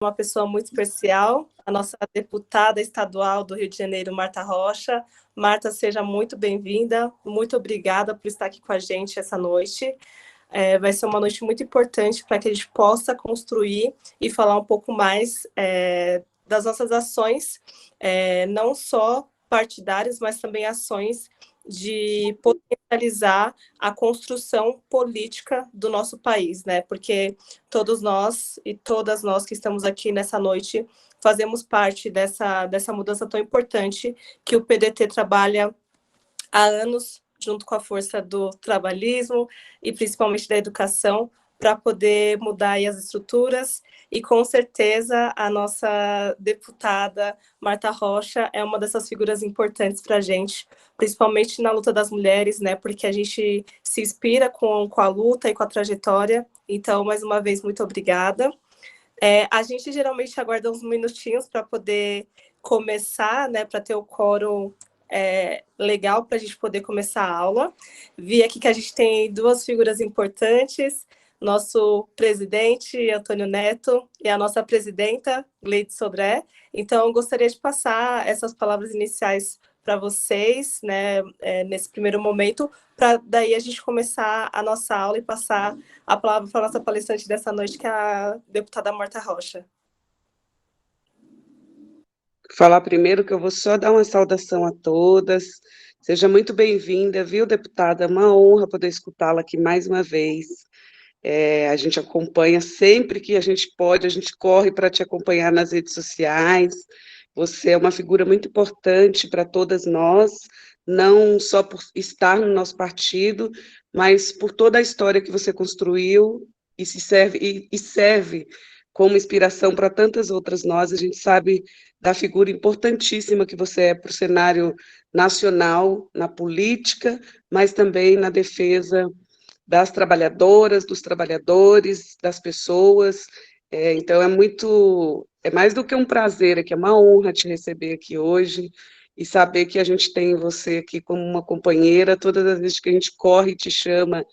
uma pessoa muito especial, a nossa deputada estadual do Rio de Janeiro, Marta Rocha. Marta, seja muito bem-vinda, muito obrigada por estar aqui com a gente essa noite. Vai ser uma noite muito importante para que a gente possa construir e falar um pouco mais das nossas ações, não só partidárias, mas também ações de potencializar a construção política do nosso país, né? Porque todos nós e todas nós que estamos aqui nessa noite fazemos parte dessa mudança tão importante que o PDT trabalha há anos, junto com a força do trabalhismo e principalmente da educação, para poder mudar aí as estruturas, e com certeza a nossa deputada Marta Rocha é uma dessas figuras importantes para a gente, principalmente na luta das mulheres, né, porque a gente se inspira com a luta e com a trajetória. Então, mais uma vez, muito obrigada. A gente geralmente aguarda uns minutinhos para poder começar, né, para ter o quórum legal para a gente poder começar a aula. Vi aqui que a gente tem duas figuras importantes, nosso presidente, Antônio Neto, e a nossa presidenta, Gleide Sodré. Então, eu gostaria de passar essas palavras iniciais para vocês, né, nesse primeiro momento, para daí a gente começar a nossa aula e passar a palavra para a nossa palestrante dessa noite, que é a deputada Marta Rocha. Falar primeiro que eu vou só dar uma saudação a todas. Seja muito bem-vinda, viu, deputada? É uma honra poder escutá-la aqui mais uma vez. A gente acompanha sempre que a gente pode, a gente corre para te acompanhar nas redes sociais. Você é uma figura muito importante para todas nós, não só por estar no nosso partido, mas por toda a história que você construiu e serve como inspiração para tantas outras nós. A gente sabe da figura importantíssima que você é para o cenário nacional, na política, mas também na defesa das trabalhadoras, dos trabalhadores, das pessoas. Então, é mais do que um prazer, é uma honra te receber aqui hoje e saber que a gente tem você aqui como uma companheira. Todas as vezes que a gente corre e te chama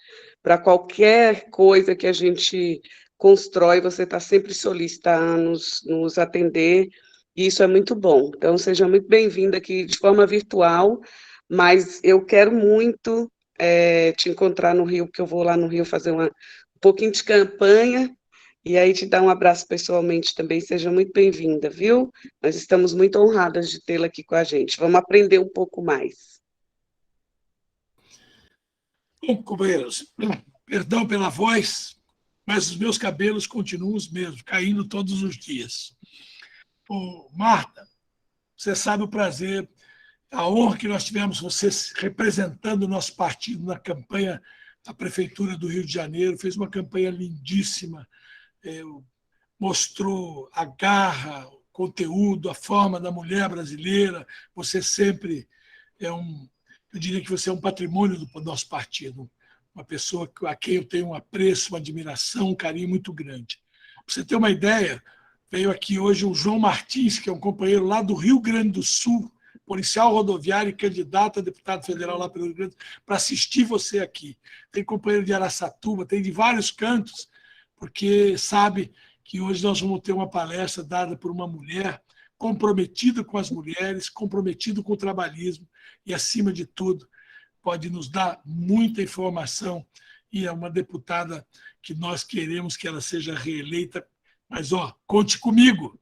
para qualquer coisa que a gente constrói, você está sempre solícita a nos atender, e isso é muito bom. Então, seja muito bem-vinda aqui de forma virtual, mas eu quero muito te encontrar no Rio, porque eu vou lá no Rio fazer um pouquinho de campanha, e aí te dar um abraço pessoalmente também. Seja muito bem-vinda, viu? Nós estamos muito honradas de tê-la aqui com a gente. Vamos aprender um pouco mais. Bom, companheiros, perdão pela voz, mas os meus cabelos continuam os mesmos, caindo todos os dias. Marta, você sabe o prazer, a honra que nós tivemos, você representando o nosso partido na campanha da Prefeitura do Rio de Janeiro, fez uma campanha lindíssima, mostrou a garra, o conteúdo, a forma da mulher brasileira. Você sempre eu diria que você é um patrimônio do nosso partido, uma pessoa a quem eu tenho um apreço, uma admiração, um carinho muito grande. Para você ter uma ideia, veio aqui hoje o João Martins, que é um companheiro lá do Rio Grande do Sul, policial rodoviário e candidato a deputado federal lá pelo Rio Grande, para assistir você aqui. Tem companheiro de Araçatuba, tem de vários cantos, porque sabe que hoje nós vamos ter uma palestra dada por uma mulher comprometida com as mulheres, comprometida com o trabalhismo e, acima de tudo, pode nos dar muita informação, e é uma deputada que nós queremos que ela seja reeleita. Mas, conte comigo,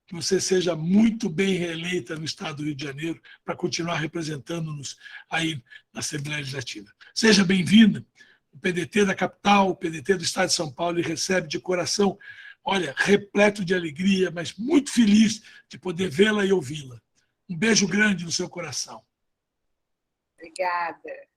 que você seja muito bem reeleita no estado do Rio de Janeiro para continuar representando-nos aí na Assembleia Legislativa. Seja bem-vinda. O PDT da capital, o PDT do estado de São Paulo, ele recebe de coração, olha, repleto de alegria, mas muito feliz de poder vê-la e ouvi-la. Um beijo grande no seu coração. Obrigada.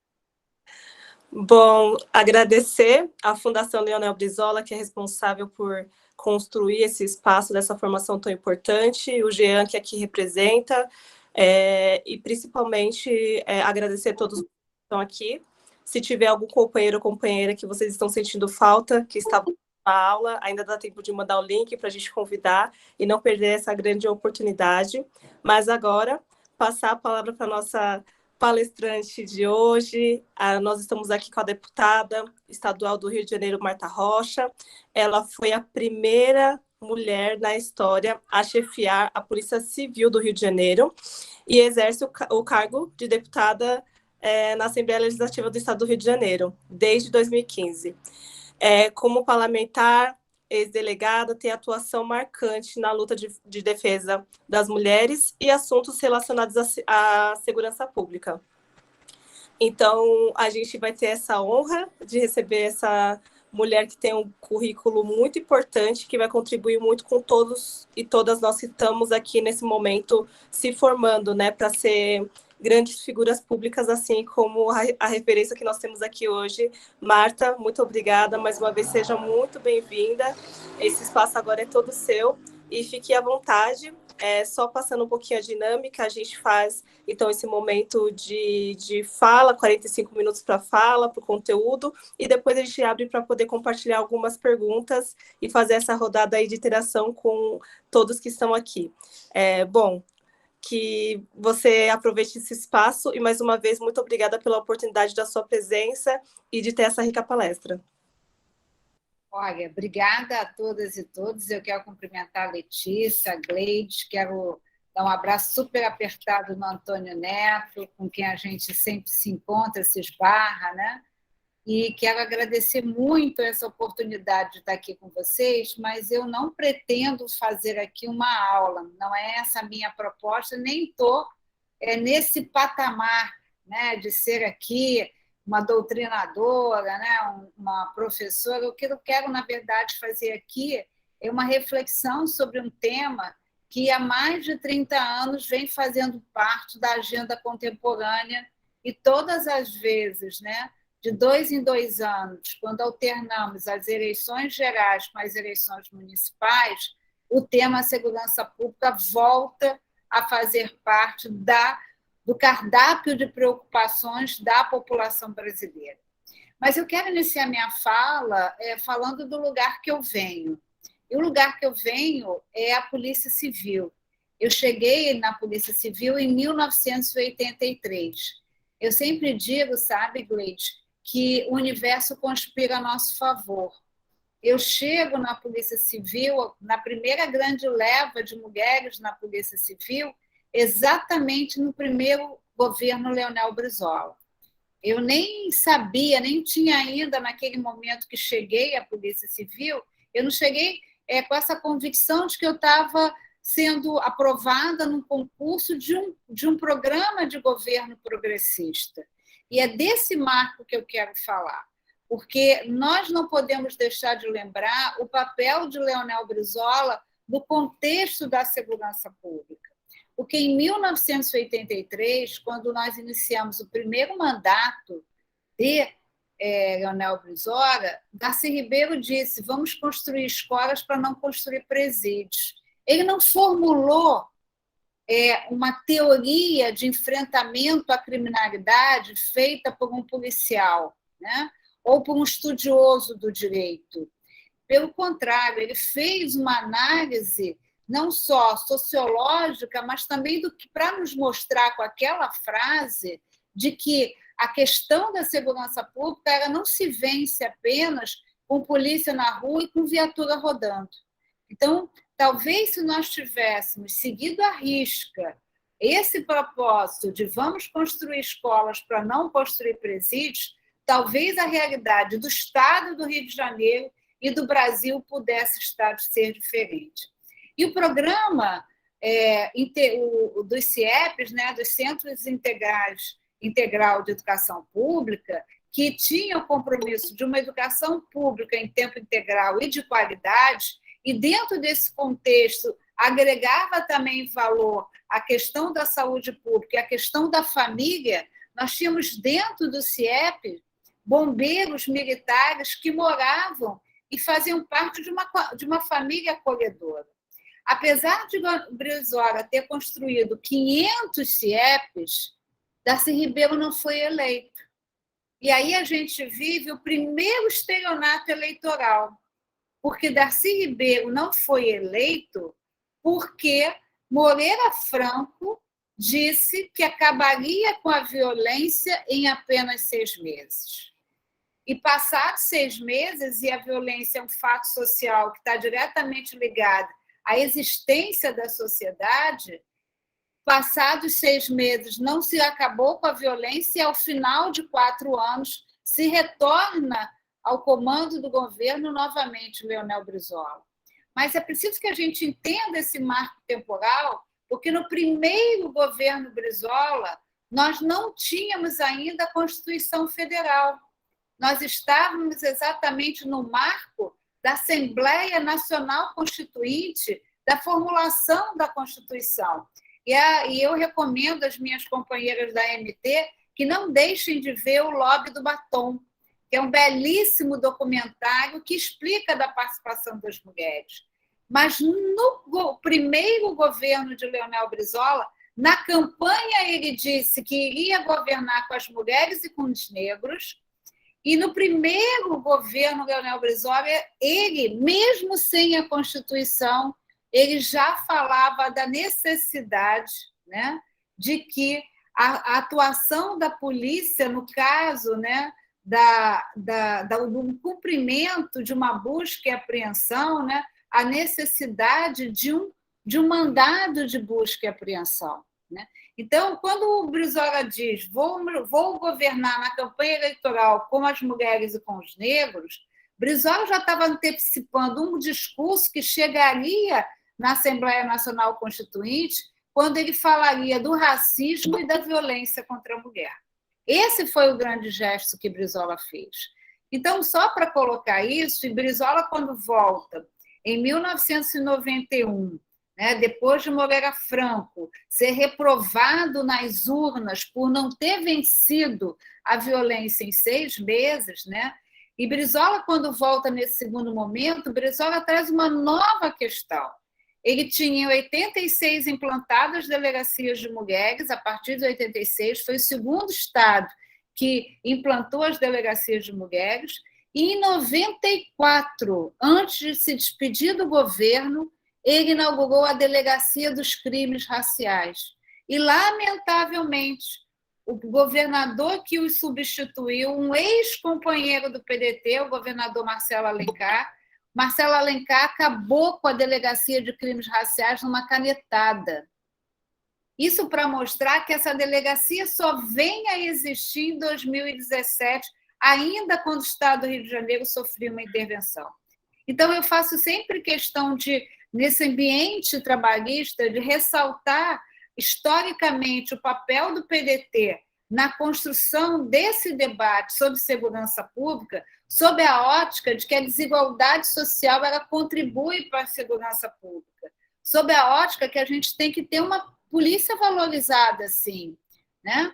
Bom, agradecer à Fundação Leonel Brizola, que é responsável por construir esse espaço dessa formação tão importante, o Jean, que aqui representa, e principalmente agradecer a todos que estão aqui. Se tiver algum companheiro ou companheira que vocês estão sentindo falta, que está na aula, ainda dá tempo de mandar o link para a gente convidar e não perder essa grande oportunidade. Mas agora, passar a palavra para a nossa palestrante de hoje. Nós estamos aqui com a deputada estadual do Rio de Janeiro, Marta Rocha. Ela foi a primeira mulher na história a chefiar a Polícia Civil do Rio de Janeiro e exerce o cargo de deputada na Assembleia Legislativa do Estado do Rio de Janeiro, desde 2015. Como parlamentar, ex-delegada, tem atuação marcante na luta de defesa das mulheres e assuntos relacionados à segurança pública. Então, a gente vai ter essa honra de receber essa mulher que tem um currículo muito importante, que vai contribuir muito com todos e todas nós que estamos aqui nesse momento se formando, né, para ser grandes figuras públicas, assim como a referência que nós temos aqui hoje. Marta, muito obrigada, mais uma vez, seja muito bem-vinda. Esse espaço agora é todo seu e fique à vontade. Só passando um pouquinho a dinâmica, a gente faz, então, esse momento de fala, 45 minutos para fala, para o conteúdo, e depois a gente abre para poder compartilhar algumas perguntas e fazer essa rodada aí de interação com todos que estão aqui. Bom, que você aproveite esse espaço e, mais uma vez, muito obrigada pela oportunidade da sua presença e de ter essa rica palestra. Olha, obrigada a todas e todos. Eu quero cumprimentar a Letícia, a Gleide, quero dar um abraço super apertado no Antônio Neto, com quem a gente sempre se encontra, se esbarra, né? E quero agradecer muito essa oportunidade de estar aqui com vocês, mas eu não pretendo fazer aqui uma aula, não é essa a minha proposta, nem estou nesse patamar, né, de ser aqui uma doutrinadora, né, uma professora. O que eu quero, na verdade, fazer aqui é uma reflexão sobre um tema que há mais de 30 anos vem fazendo parte da agenda contemporânea e todas as vezes, né, de 2 em 2 anos, quando alternamos as eleições gerais com as eleições municipais, o tema segurança pública volta a fazer parte do cardápio de preocupações da população brasileira. Mas eu quero iniciar minha fala falando do lugar que eu venho. E o lugar que eu venho é a Polícia Civil. Eu cheguei na Polícia Civil em 1983. Eu sempre digo, sabe, Gleide, que o universo conspira a nosso favor. Eu chego na Polícia Civil, na primeira grande leva de mulheres na Polícia Civil, exatamente no primeiro governo Leonel Brizola. Eu nem sabia, nem tinha ainda, naquele momento que cheguei à Polícia Civil, eu não cheguei com essa convicção de que eu estava sendo aprovada num concurso de um programa de governo progressista. E é desse marco que eu quero falar, porque nós não podemos deixar de lembrar o papel de Leonel Brizola no contexto da segurança pública. Porque em 1983, quando nós iniciamos o primeiro mandato de Leonel Brizola, Darcy Ribeiro disse: vamos construir escolas para não construir presídios. Ele não formulou uma teoria de enfrentamento à criminalidade feita por um policial, né? Ou por um estudioso do direito. Pelo contrário, ele fez uma análise não só sociológica, mas também para nos mostrar com aquela frase de que a questão da segurança pública ela não se vence apenas com polícia na rua e com viatura rodando. Então, talvez se nós tivéssemos seguido à risca esse propósito de vamos construir escolas para não construir presídios, talvez a realidade do Estado do Rio de Janeiro e do Brasil pudesse ser diferente. E o programa dos CIEPs, né, dos Centros Integral de Educação Pública, que tinha o compromisso de uma educação pública em tempo integral e de qualidade, e dentro desse contexto agregava também valor a questão da saúde pública e a questão da família. Nós tínhamos dentro do CIEP bombeiros militares que moravam e faziam parte de uma família acolhedora. Apesar de Brizola ter construído 500 CIEPs, Darcy Ribeiro não foi eleito. E aí a gente vive o primeiro estelionato eleitoral, porque Darcy Ribeiro não foi eleito porque Moreira Franco disse que acabaria com a violência em apenas 6 meses. E passados 6 meses, e a violência é um fato social que está diretamente ligado à existência da sociedade, passados 6 meses não se acabou com a violência e, ao final de 4 anos, se retorna ao comando do governo novamente Leonel Brizola. Mas é preciso que a gente entenda esse marco temporal, porque no primeiro governo Brizola nós não tínhamos ainda a Constituição Federal. Nós estávamos exatamente no marco da Assembleia Nacional Constituinte, da formulação da Constituição. E eu recomendo às minhas companheiras da MT que não deixem de ver o Lobby do Batom, que é um belíssimo documentário que explica da participação das mulheres. Mas no primeiro governo de Leonel Brizola, na campanha ele disse que iria governar com as mulheres e com os negros, e no primeiro governo Leonel Brizola, ele, mesmo sem a Constituição, ele já falava da necessidade, né, de que a atuação da polícia, no caso, né, do cumprimento de uma busca e apreensão, né, a necessidade de um mandado de busca e apreensão. Né? Então, quando o Brizola diz vou governar na campanha eleitoral com as mulheres e com os negros, Brizola já estava antecipando um discurso que chegaria na Assembleia Nacional Constituinte, quando ele falaria do racismo e da violência contra a mulher. Esse foi o grande gesto que Brizola fez. Então, só para colocar isso, e Brizola, quando volta em 1991, né, depois de Moreira Franco ser reprovado nas urnas por não ter vencido a violência em 6 meses, né, e Brizola, quando volta nesse segundo momento, Brizola traz uma nova questão. Ele tinha 86 implantadas delegacias de mulheres, a partir de 86, foi o segundo estado que implantou as delegacias de mulheres, e em 94, antes de se despedir do governo, ele inaugurou a Delegacia dos Crimes Raciais. E, lamentavelmente, o governador que o substituiu, um ex-companheiro do PDT, o governador Marcelo Alencar, acabou com a Delegacia de Crimes Raciais numa canetada. Isso para mostrar que essa delegacia só vem a existir em 2017, ainda quando o Estado do Rio de Janeiro sofreu uma intervenção. Então, eu faço sempre questão de, nesse ambiente trabalhista, de ressaltar historicamente o papel do PDT na construção desse debate sobre segurança pública, sob a ótica de que a desigualdade social ela contribui para a segurança pública, sob a ótica que a gente tem que ter uma polícia valorizada, sim, né?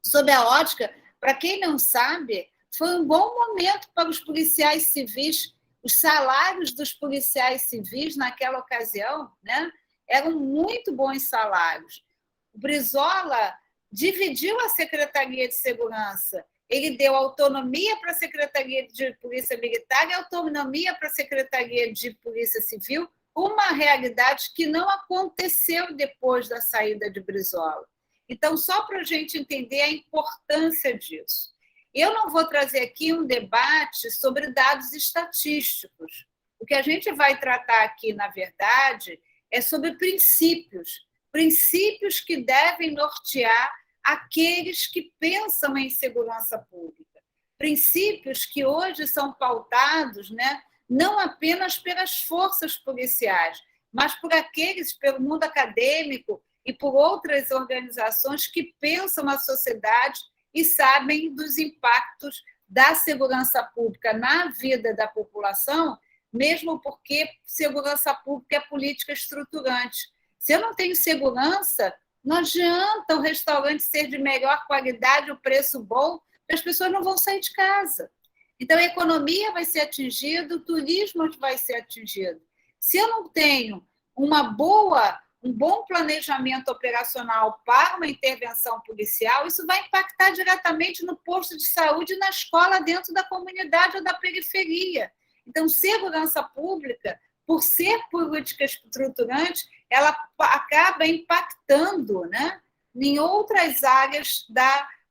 Sob a ótica, para quem não sabe, foi um bom momento para os policiais civis, os salários dos policiais civis naquela ocasião, né, eram muito bons salários. O Brizola dividiu a Secretaria de Segurança, ele deu autonomia para a Secretaria de Polícia Militar e autonomia para a Secretaria de Polícia Civil, uma realidade que não aconteceu depois da saída de Brizola. Então, só para a gente entender a importância disso. Eu não vou trazer aqui um debate sobre dados estatísticos. O que a gente vai tratar aqui, na verdade, é sobre princípios que devem nortear aqueles que pensam em segurança pública. Princípios que hoje são pautados, né, não apenas pelas forças policiais, mas por aqueles, pelo mundo acadêmico e por outras organizações que pensam a sociedade e sabem dos impactos da segurança pública na vida da população, mesmo porque segurança pública é política estruturante. Se eu não tenho segurança, não adianta o restaurante ser de melhor qualidade, o preço bom, porque as pessoas não vão sair de casa. Então, a economia vai ser atingida, o turismo vai ser atingido. Se eu não tenho um bom planejamento operacional para uma intervenção policial, isso vai impactar diretamente no posto de saúde, na escola, dentro da comunidade ou da periferia. Então, segurança pública, por ser política estruturante, ela acaba impactando, né, em outras áreas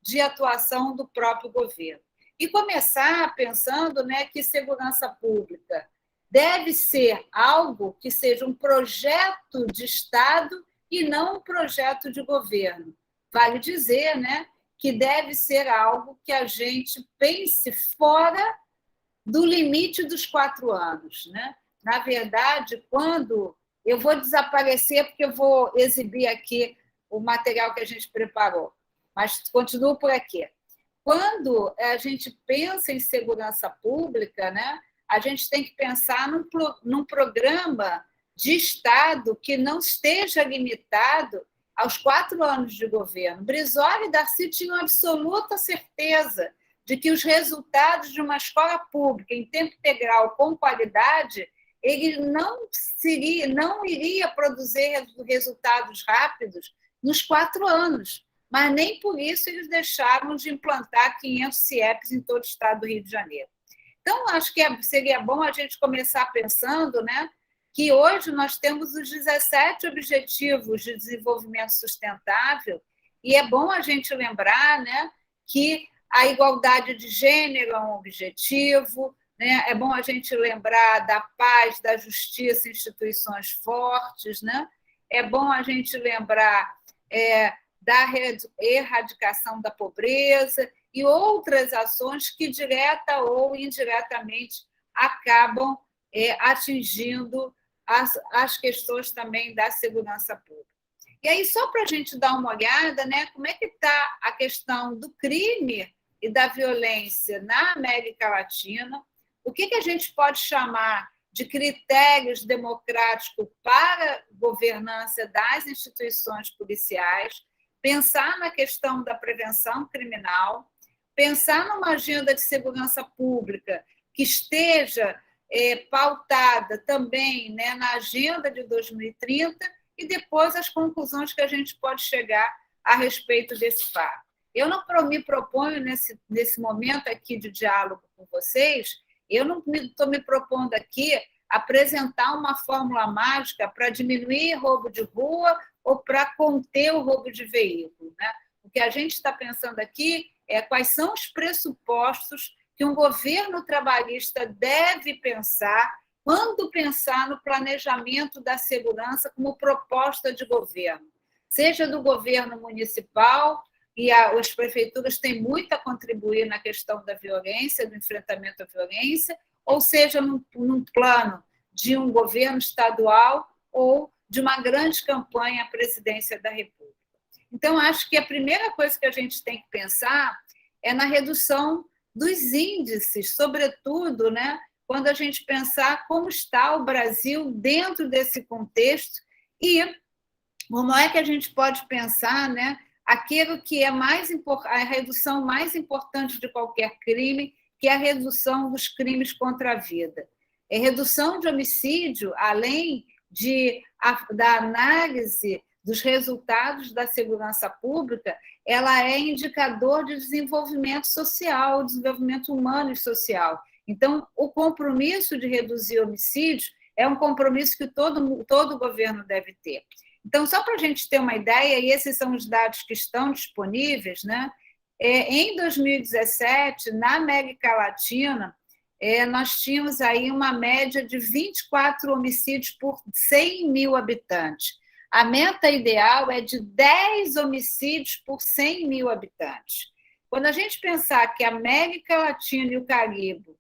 de atuação do próprio governo. E começar pensando, né, que segurança pública deve ser algo que seja um projeto de Estado e não um projeto de governo. Vale dizer, né, que deve ser algo que a gente pense fora do limite dos 4 anos. Né? Na verdade, quando eu vou desaparecer, porque eu vou exibir aqui o material que a gente preparou, mas continuo por aqui. Quando a gente pensa em segurança pública, né, a gente tem que pensar num programa de Estado que não esteja limitado aos 4 anos de governo. Brizola e Darcy tinham absoluta certeza de que os resultados de uma escola pública em tempo integral com qualidade, ele não iria produzir resultados rápidos nos 4 anos, mas nem por isso eles deixaram de implantar 500 CIEPs em todo o estado do Rio de Janeiro. Então, acho que seria bom a gente começar pensando, né, que hoje nós temos os 17 Objetivos de Desenvolvimento Sustentável, e é bom a gente lembrar, né, que a igualdade de gênero é um objetivo, né, é bom a gente lembrar da paz, da justiça, instituições fortes, né, é bom a gente lembrar da erradicação da pobreza e outras ações que, direta ou indiretamente, acabam atingindo as questões também da segurança pública. E aí, só para a gente dar uma olhada, né, como é que está a questão do crime e da violência na América Latina, o que a gente pode chamar de critérios democráticos para governança das instituições policiais, pensar na questão da prevenção criminal, pensar numa agenda de segurança pública que esteja pautada também, né, na agenda de 2030 e depois as conclusões que a gente pode chegar a respeito desse fato. Eu não me proponho, nesse momento aqui de diálogo com vocês, eu não estou me propondo aqui apresentar uma fórmula mágica para diminuir roubo de rua ou para conter o roubo de veículo. Né? O que a gente está pensando aqui é quais são os pressupostos que um governo trabalhista deve pensar quando pensar no planejamento da segurança como proposta de governo, seja do governo municipal, e as prefeituras têm muito a contribuir na questão da violência, do enfrentamento à violência, ou seja, num plano de um governo estadual ou de uma grande campanha à presidência da República. Então, acho que a primeira coisa que a gente tem que pensar é na redução dos índices, sobretudo, né, quando a gente pensar como está o Brasil dentro desse contexto e como é que a gente pode pensar, né, aquilo que é a redução mais importante de qualquer crime, que é a redução dos crimes contra a vida. A redução de homicídio, além da análise dos resultados da segurança pública, ela é indicador de desenvolvimento social, desenvolvimento humano e social. Então, o compromisso de reduzir homicídios é um compromisso que todo governo deve ter. Então, só para a gente ter uma ideia, e esses são os dados que estão disponíveis, né? Em 2017, na América Latina, nós tínhamos aí uma média de 24 homicídios por 100 mil habitantes. A meta ideal é de 10 homicídios por 100 mil habitantes. Quando a gente pensar que a América Latina e o Caribe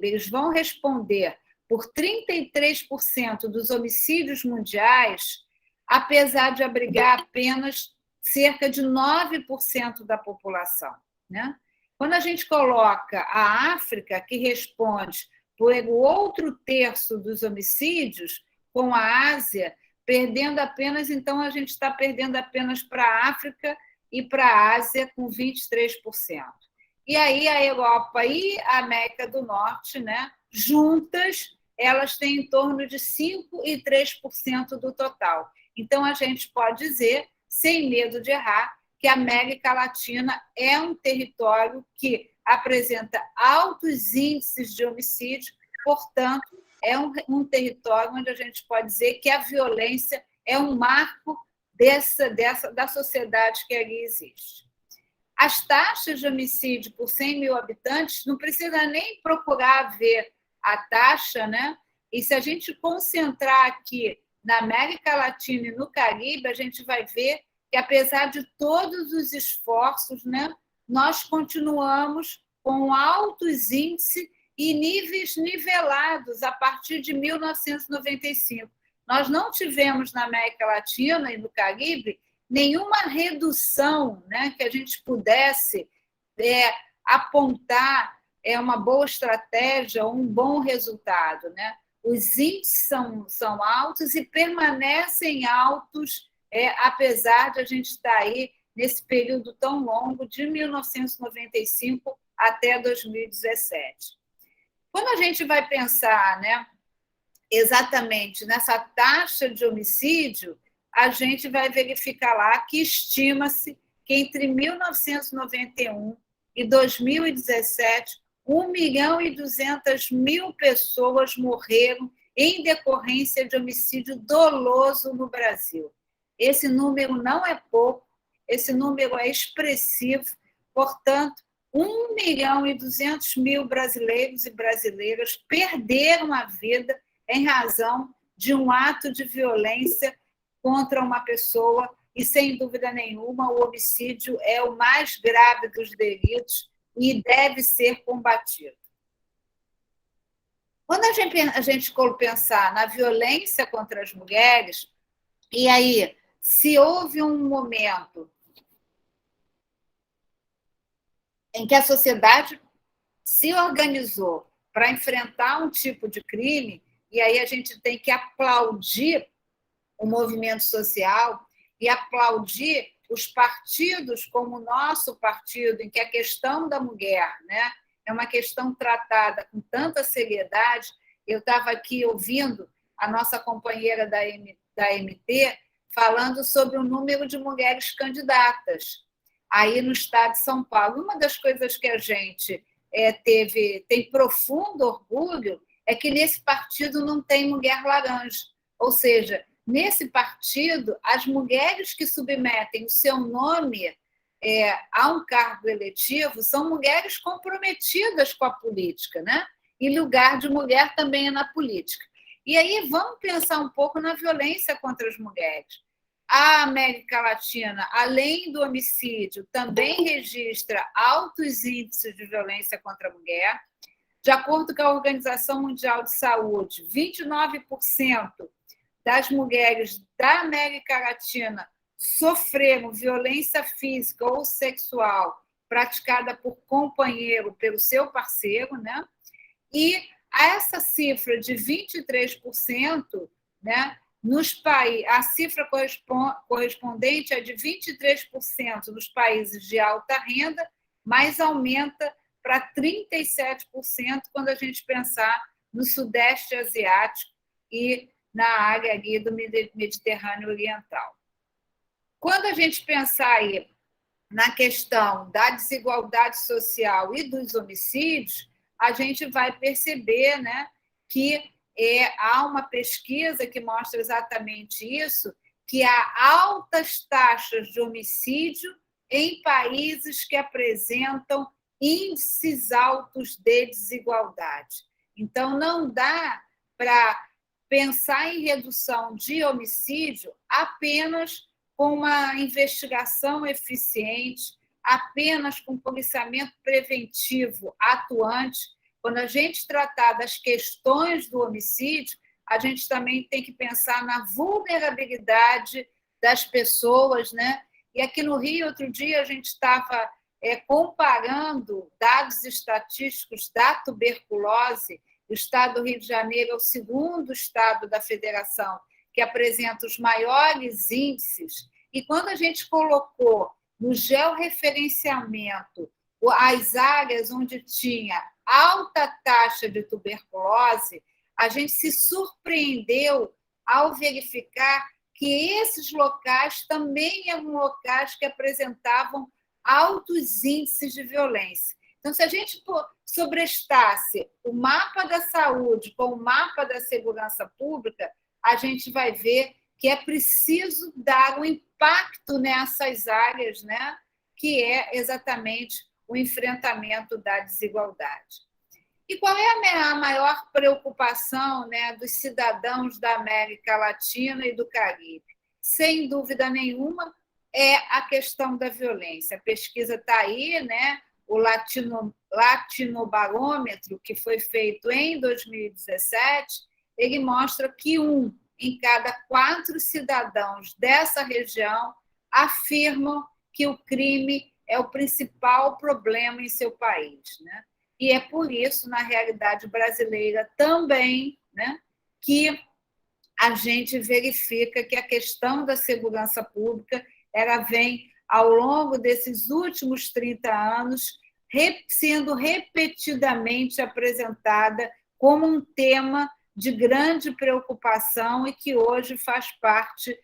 eles vão responder por 33% dos homicídios mundiais, apesar de abrigar apenas cerca de 9% da população. Né? Quando a gente coloca a África, que responde por o outro terço dos homicídios, com a Ásia, perdendo apenas, então a gente está perdendo apenas para a África e para a Ásia com 23%. E aí a Europa e a América do Norte, né, juntas, elas têm em torno de 5% e 3% do total. Então, a gente pode dizer, sem medo de errar, que a América Latina é um território que apresenta altos índices de homicídio, portanto, é um território onde a gente pode dizer que a violência é um marco da sociedade que ali existe. As taxas de homicídio por 100 mil habitantes, não precisa nem procurar ver a taxa, né? E se a gente concentrar aqui na América Latina e no Caribe, a gente vai ver que, apesar de todos os esforços, né, nós continuamos com altos índices e níveis nivelados a partir de 1995. Nós não tivemos na América Latina e no Caribe nenhuma redução, né, que a gente pudesse apontar uma boa estratégia, um bom resultado, né? Os índices são altos e permanecem altos, apesar de a gente estar aí nesse período tão longo, de 1995 até 2017. Quando a gente vai pensar, né, exatamente nessa taxa de homicídio, a gente vai verificar lá que estima-se que entre 1991 e 2017, 1.200.000 pessoas morreram em decorrência de homicídio doloso no Brasil. Esse número não é pouco, esse número é expressivo, portanto, 1.200.000 brasileiros e brasileiras perderam a vida em razão de um ato de violência contra uma pessoa, e, sem dúvida nenhuma, o homicídio é o mais grave dos delitos e deve ser combatido. Quando a gente pensar na violência contra as mulheres, e aí, se houve um momento em que a sociedade se organizou para enfrentar um tipo de crime, e aí a gente tem que aplaudir o movimento social e aplaudir os partidos como o nosso partido, em que a questão da mulher, né, é uma questão tratada com tanta seriedade. Eu estava aqui ouvindo a nossa companheira da MT falando sobre o número de mulheres candidatas aí no estado de São Paulo. Uma das coisas que a gente tem profundo orgulho é que nesse partido não tem mulher laranja, ou seja, nesse partido, as mulheres que submetem o seu nome a um cargo eletivo são mulheres comprometidas com a política, né? E lugar de mulher também é na política. E aí vamos pensar um pouco na violência contra as mulheres. A América Latina, além do homicídio, também registra altos índices de violência contra a mulher. De acordo com a Organização Mundial de Saúde, 29% das mulheres da América Latina sofreram violência física ou sexual praticada por companheiro, pelo seu parceiro, né? E essa cifra de 23%, né, a cifra correspondente é de 23% nos países de alta renda, mas aumenta para 37% quando a gente pensar no Sudeste Asiático e na área ali do Mediterrâneo Oriental. Quando a gente pensar aí na questão da desigualdade social e dos homicídios, a gente vai perceber, né, que há uma pesquisa que mostra exatamente isso, que há altas taxas de homicídio em países que apresentam índices altos de desigualdade. Então, não dá para pensar em redução de homicídio apenas com uma investigação eficiente, apenas com policiamento preventivo atuante. Quando a gente tratar das questões do homicídio, a gente também tem que pensar na vulnerabilidade das pessoas, né? E aqui no Rio, outro dia, a gente estava comparando dados estatísticos da tuberculose. O estado do Rio de Janeiro é o segundo estado da federação que apresenta os maiores índices. E quando a gente colocou no georreferenciamento as áreas onde tinha alta taxa de tuberculose, a gente se surpreendeu ao verificar que esses locais também eram locais que apresentavam altos índices de violência. Então, se a gente sobrestasse o mapa da saúde com o mapa da segurança pública, a gente vai ver que é preciso dar um impacto nessas áreas, né? que é exatamente o enfrentamento da desigualdade. E qual é a maior preocupação, né, dos cidadãos da América Latina e do Caribe? Sem dúvida nenhuma, é a questão da violência. A pesquisa está aí, né? O Latinobarômetro, que foi feito em 2017, ele mostra que 1 em cada 4 cidadãos dessa região afirmam que o crime é o principal problema em seu país, né? E é por isso, na realidade brasileira também, né, que a gente verifica que a questão da segurança pública ela vem, ao longo desses últimos 30 anos, sendo repetidamente apresentada como um tema de grande preocupação e que hoje faz parte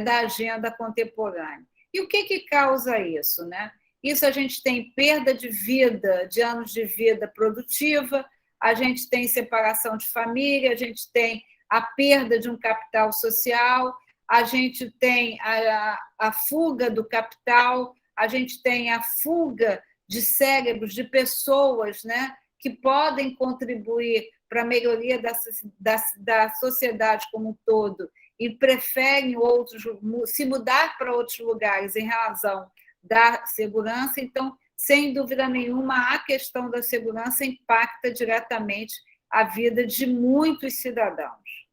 da agenda contemporânea. E o que causa isso, né? Isso a gente tem perda de vida, de anos de vida produtiva, a gente tem separação de família, a gente tem a perda de um capital social, a gente tem a fuga do capital, a gente tem a fuga de cérebros, de pessoas, né, que podem contribuir para a melhoria da sociedade como um todo e preferem se mudar para outros lugares em razão da segurança. Então, sem dúvida nenhuma, a questão da segurança impacta diretamente a vida de muitos cidadãos.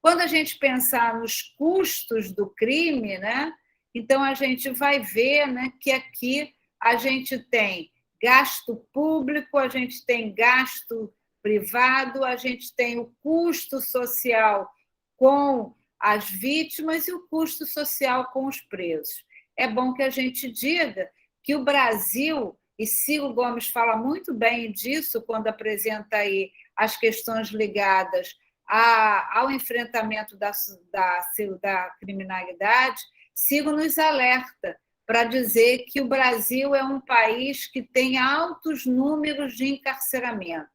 Quando a gente pensar nos custos do crime, né, então a gente vai ver, né, que aqui a gente tem gasto público, a gente tem gasto privado, a gente tem o custo social com as vítimas e o custo social com os presos. É bom que a gente diga que o Brasil, e Ciro Gomes fala muito bem disso quando apresenta aí as questões ligadas ao enfrentamento da criminalidade, Ciro nos alerta para dizer que o Brasil é um país que tem altos números de encarceramento.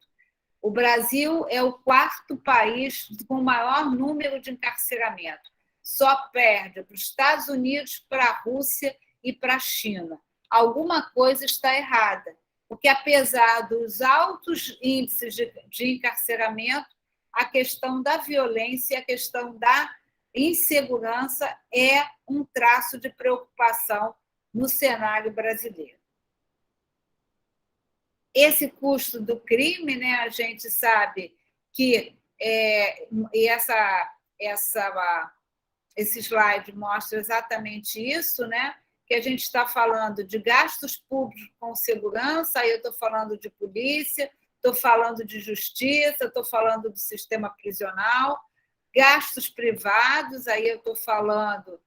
O Brasil é o 4º país com o maior número de encarceramento. Só perde para os Estados Unidos, para a Rússia e para a China. Alguma coisa está errada, porque, apesar dos altos índices de encarceramento, a questão da violência, a questão da insegurança é um traço de preocupação no cenário brasileiro. Esse custo do crime, né, a gente sabe que esse slide mostra exatamente isso, né? Que a gente está falando de gastos públicos com segurança, aí eu estou falando de polícia, estou falando de justiça, estou falando do sistema prisional, gastos privados, aí eu estou falando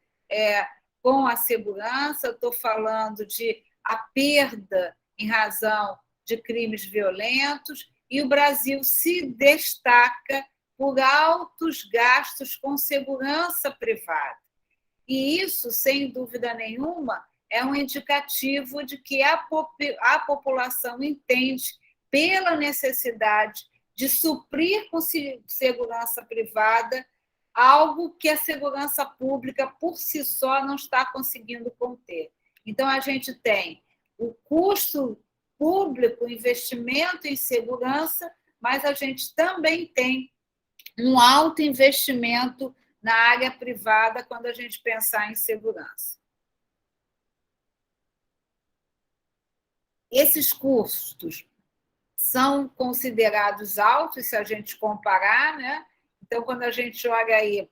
com a segurança, estou falando de a perda em razão de crimes violentos, e o Brasil se destaca por altos gastos com segurança privada. E isso, sem dúvida nenhuma, é um indicativo de que a população entende pela necessidade de suprir com segurança privada algo que a segurança pública, por si só, não está conseguindo conter. Então, a gente tem o custo público, o investimento em segurança, mas a gente também tem um alto investimento na área privada quando a gente pensar em segurança. Esses custos são considerados altos se a gente comparar, né? Então, quando a gente olha aí,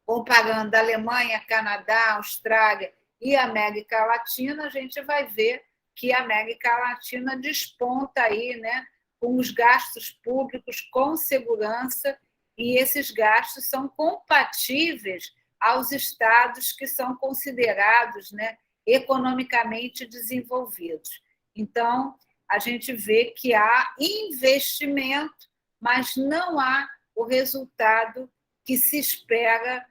comparando a Alemanha, Canadá, Austrália e América Latina, a gente vai ver que a América Latina desponta aí, né, com os gastos públicos com segurança, e esses gastos são compatíveis aos estados que são considerados, né, economicamente desenvolvidos. Então, a gente vê que há investimento, mas não há o resultado que se espera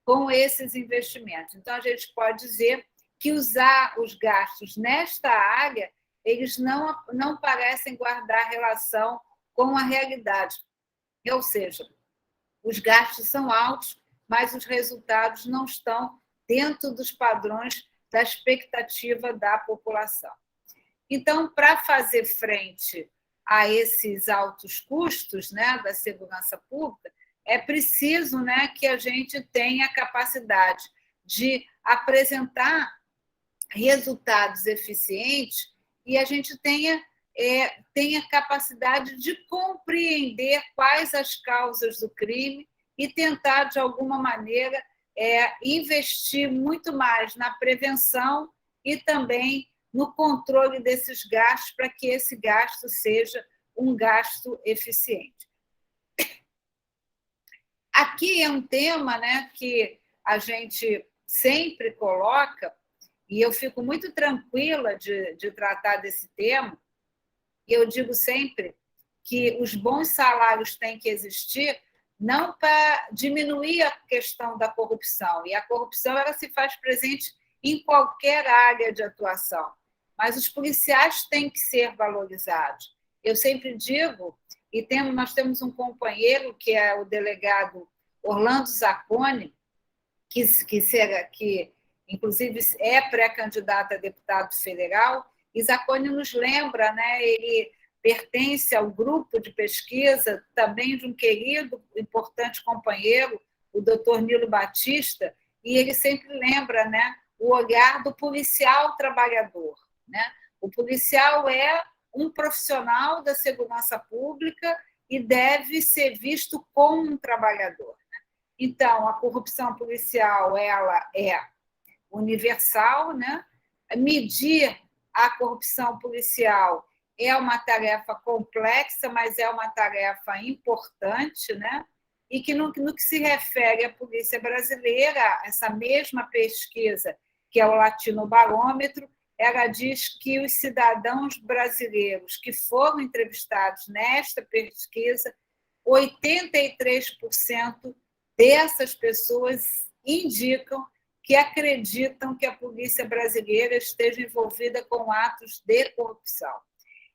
com esses investimentos. Então, a gente pode dizer que usar os gastos nesta área, eles não parecem guardar relação com a realidade. Ou seja, os gastos são altos, mas os resultados não estão dentro dos padrões da expectativa da população. Então, para fazer frente a esses altos custos, né, da segurança pública, é preciso, né, que a gente tenha capacidade de apresentar resultados eficientes e a gente tenha capacidade de compreender quais as causas do crime e tentar, de alguma maneira, investir muito mais na prevenção e também no controle desses gastos, para que esse gasto seja um gasto eficiente. Aqui é um tema, né, que a gente sempre coloca, e eu fico muito tranquila de tratar desse tema, e eu digo sempre que os bons salários têm que existir não para diminuir a questão da corrupção, e a corrupção ela se faz presente em qualquer área de atuação, mas os policiais têm que ser valorizados. Eu sempre digo, e nós temos um companheiro, que é o delegado Orlando Zacconi, que inclusive é pré-candidato a deputado federal, e Zacconi nos lembra, né, ele pertence ao grupo de pesquisa também de um querido, importante companheiro, o doutor Nilo Batista, e ele sempre lembra, né, o olhar do policial trabalhador, né? O policial é um profissional da segurança pública e deve ser visto como um trabalhador. Então, a corrupção policial ela é universal, né? Medir a corrupção policial é uma tarefa complexa, mas é uma tarefa importante, né? E que, no que se refere à polícia brasileira, essa mesma pesquisa, que é o Latinobarômetro, ela diz que os cidadãos brasileiros que foram entrevistados nesta pesquisa, 83% dessas pessoas indicam que acreditam que a polícia brasileira esteja envolvida com atos de corrupção.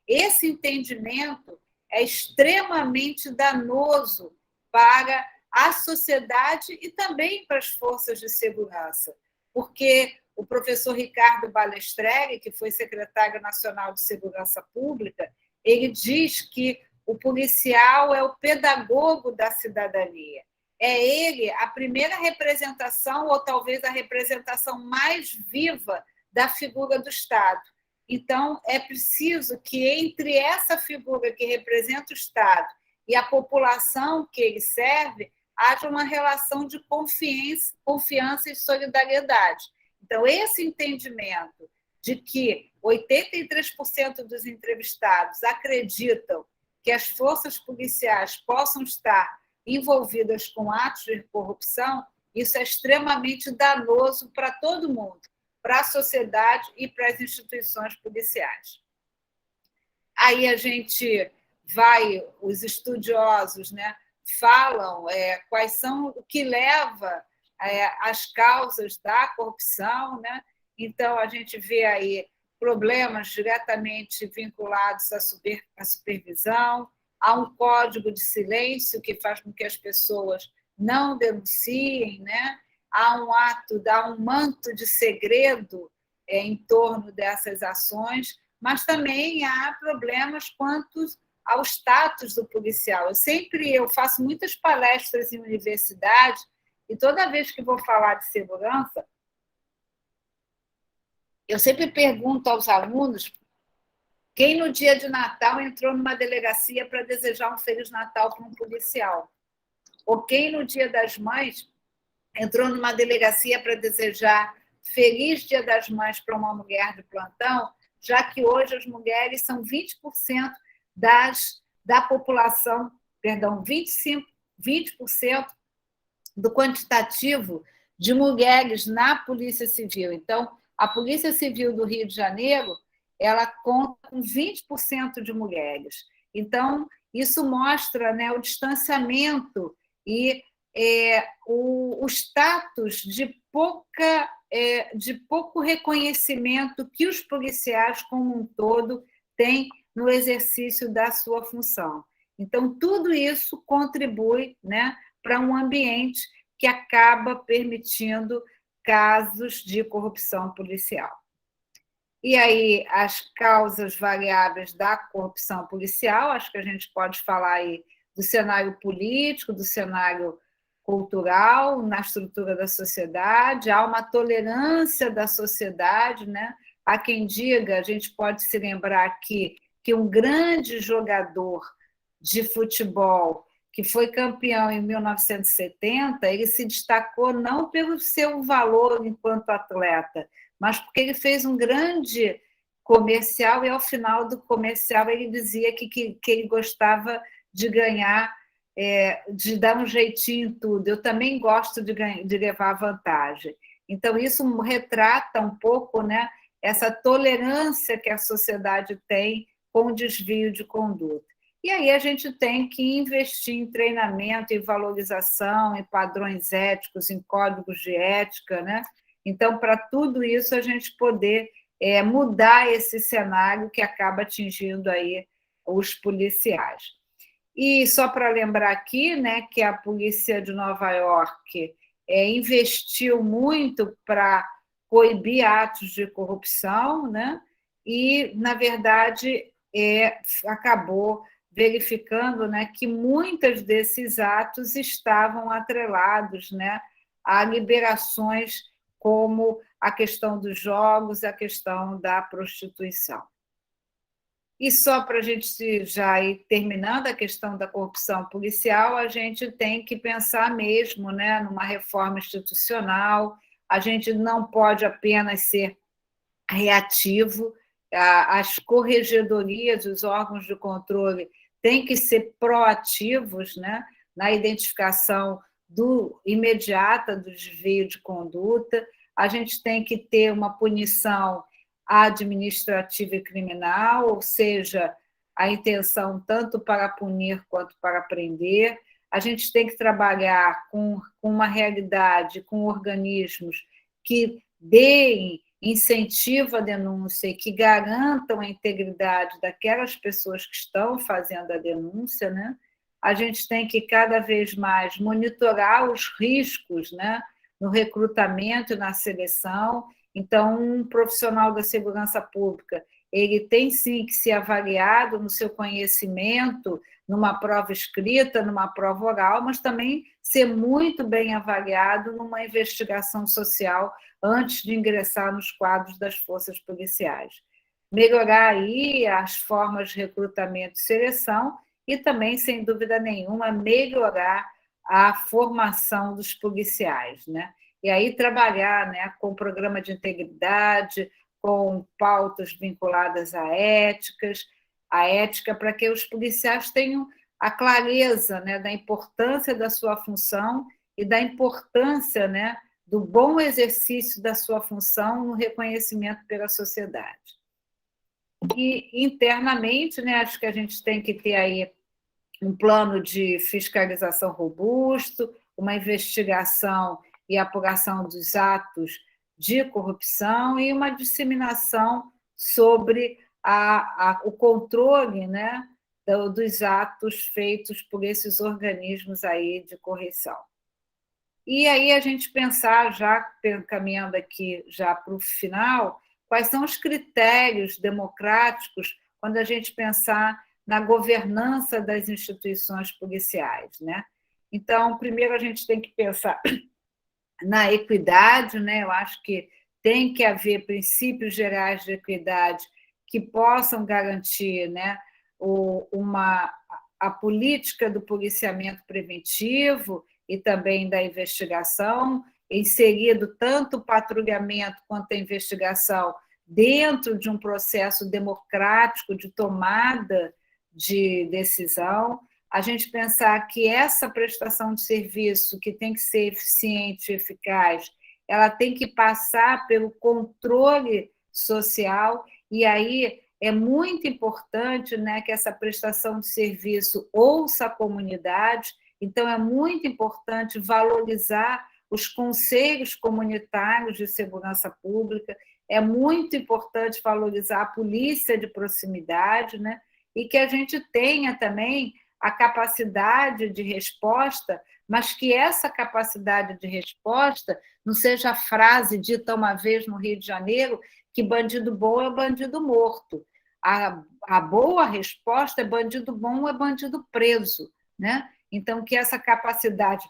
Esse entendimento é extremamente danoso para a sociedade e também para as forças de segurança, porque o professor Ricardo Balestrelli, que foi secretário nacional de Segurança Pública, ele diz que o policial é o pedagogo da cidadania. É ele a primeira representação, ou talvez a representação mais viva da figura do Estado. Então, é preciso que entre essa figura que representa o Estado e a população que ele serve, haja uma relação de confiança e solidariedade. Então, esse entendimento de que 83% dos entrevistados acreditam que as forças policiais possam estar envolvidas com atos de corrupção, isso é extremamente danoso para todo mundo, para a sociedade e para as instituições policiais. Aí a gente os estudiosos, né, falam quais são o que leva as causas da corrupção, né? Então a gente vê aí problemas diretamente vinculados à supervisão, há um código de silêncio que faz com que as pessoas não denunciem, né? Há um manto de segredo em torno dessas ações, mas também há problemas quanto ao status do policial. Eu faço muitas palestras em universidades e toda vez que vou falar de segurança, eu sempre pergunto aos alunos quem no dia de Natal entrou numa delegacia para desejar um Feliz Natal para um policial, ou quem no Dia das Mães entrou numa delegacia para desejar Feliz Dia das Mães para uma mulher de plantão, já que hoje as mulheres são 20% da população, 20% do quantitativo de mulheres na Polícia Civil. Então, a Polícia Civil do Rio de Janeiro, ela conta com 20% de mulheres. Então, isso mostra, né, o distanciamento e o status de pouco reconhecimento que os policiais, como um todo, têm no exercício da sua função. Então, tudo isso contribui, né, para um ambiente que acaba permitindo casos de corrupção policial. E aí, as causas variáveis da corrupção policial, acho que a gente pode falar aí do cenário político, do cenário cultural, na estrutura da sociedade, há uma tolerância da sociedade, né? Há quem diga, a gente pode se lembrar aqui, que um grande jogador de futebol, que foi campeão em 1970, ele se destacou não pelo seu valor enquanto atleta, mas porque ele fez um grande comercial e, ao final do comercial, ele dizia que ele gostava de ganhar, de dar um jeitinho em tudo. Eu também gosto de levar vantagem. Então, isso retrata um pouco, né, essa tolerância que a sociedade tem com o desvio de conduta. E aí a gente tem que investir em treinamento, em valorização, em padrões éticos, em códigos de ética, né? Então, para tudo isso, a gente poder mudar esse cenário que acaba atingindo aí os policiais. E só para lembrar aqui, né, que a polícia de Nova York investiu muito para coibir atos de corrupção, né? E, na verdade, acabou verificando, né, que muitos desses atos estavam atrelados, né, a liberações como a questão dos jogos, a questão da prostituição. E só para a gente já ir terminando a questão da corrupção policial, a gente tem que pensar mesmo, né, numa reforma institucional. A gente não pode apenas ser reativo, as corregedorias, os órgãos de controle têm que ser proativos, né, na identificação imediata do desvio de conduta. A gente tem que ter uma punição administrativa e criminal, ou seja, a intenção tanto para punir quanto para prender. A gente tem que trabalhar com uma realidade, com organismos que deem incentivo à denúncia e que garantam a integridade daquelas pessoas que estão fazendo a denúncia, né? A gente tem que cada vez mais monitorar os riscos, né, no recrutamento e na seleção. Então, um profissional da segurança pública, ele tem sim que ser avaliado no seu conhecimento, numa prova escrita, numa prova oral, mas também ser muito bem avaliado numa investigação social antes de ingressar nos quadros das forças policiais. Melhorar aí as formas de recrutamento e seleção e também, sem dúvida nenhuma, melhorar a formação dos policiais, né? E aí trabalhar, né, com programa de integridade, com pautas vinculadas à ética, para que os policiais tenham a clareza, né, da importância da sua função e da importância, né, do bom exercício da sua função no reconhecimento pela sociedade. E, internamente, né, acho que a gente tem que ter aí um plano de fiscalização robusto, uma investigação e apuração dos atos de corrupção e uma disseminação sobre o controle, né, dos atos feitos por esses organismos aí de correção. E aí a gente pensar, já caminhando aqui já para o final, quais são os critérios democráticos quando a gente pensar na governança das instituições policiais, né? Então, primeiro a gente tem que pensar na equidade, né? Eu acho que tem que haver princípios gerais de equidade que possam garantir, né, a política do policiamento preventivo e também da investigação, inserido tanto o patrulhamento quanto a investigação dentro de um processo democrático de tomada de decisão. A gente pensar que essa prestação de serviço, que tem que ser eficiente e eficaz, ela tem que passar pelo controle social, e aí é muito importante, né, que essa prestação de serviço ouça a comunidade. Então, é muito importante valorizar os conselhos comunitários de segurança pública, é muito importante valorizar a polícia de proximidade, né, e que a gente tenha também a capacidade de resposta, mas que essa capacidade de resposta não seja a frase dita uma vez no Rio de Janeiro, que bandido bom é bandido morto. A boa resposta é bandido bom é bandido preso, né? Então, que essa capacidade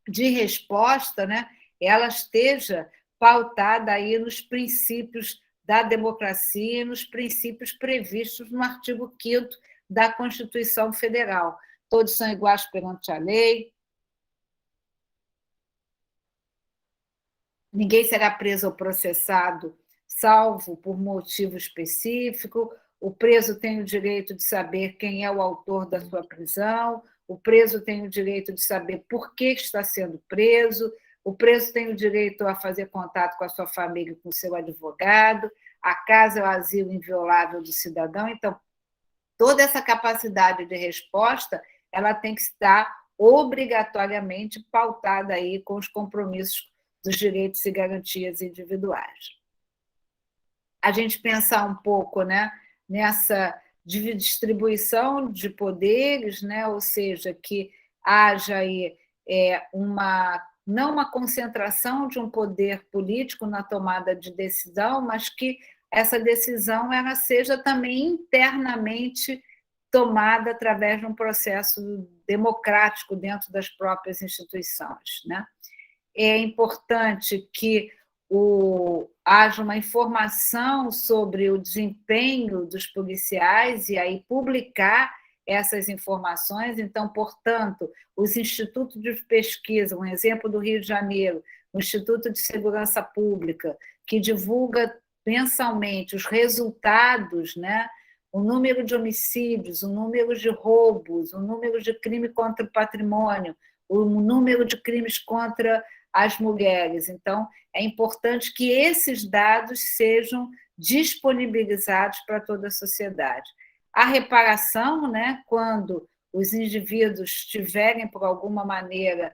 de resposta, né, ela esteja pautada aí nos princípios da democracia e nos princípios previstos no artigo 5º da Constituição Federal. Todos são iguais perante a lei, ninguém será preso ou processado, salvo por motivo específico, o preso tem o direito de saber quem é o autor da sua prisão, o preso tem o direito de saber por que está sendo preso, o preso tem o direito a fazer contato com a sua família e com o seu advogado, a casa é o asilo inviolável do cidadão. Então, toda essa capacidade de resposta ela tem que estar obrigatoriamente pautada aí com os compromissos dos direitos e garantias individuais. A gente pensar um pouco, né, nessa distribuição de poderes, né, ou seja, que haja aí não uma concentração de um poder político na tomada de decisão, mas que essa decisão ela seja também internamente tomada através de um processo democrático dentro das próprias instituições, né? É importante que haja uma informação sobre o desempenho dos policiais e aí publicar essas informações. Então, portanto, os institutos de pesquisa, um exemplo do Rio de Janeiro, o Instituto de Segurança Pública, que divulga mensalmente os resultados, né? O número de homicídios, o número de roubos, o número de crime contra o patrimônio, o número de crimes contra as mulheres. Então, é importante que esses dados sejam disponibilizados para toda a sociedade. A reparação, né, quando os indivíduos tiverem, de alguma maneira,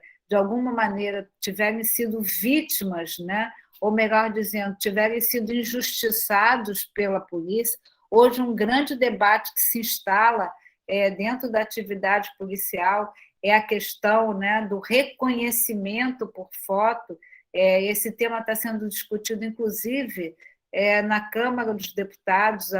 tiverem sido vítimas, né, ou melhor dizendo, tiverem sido injustiçados pela polícia. Hoje, um grande debate que se instala dentro da atividade policial é a questão, né, do reconhecimento por foto. Esse tema está sendo discutido, inclusive, na Câmara dos Deputados,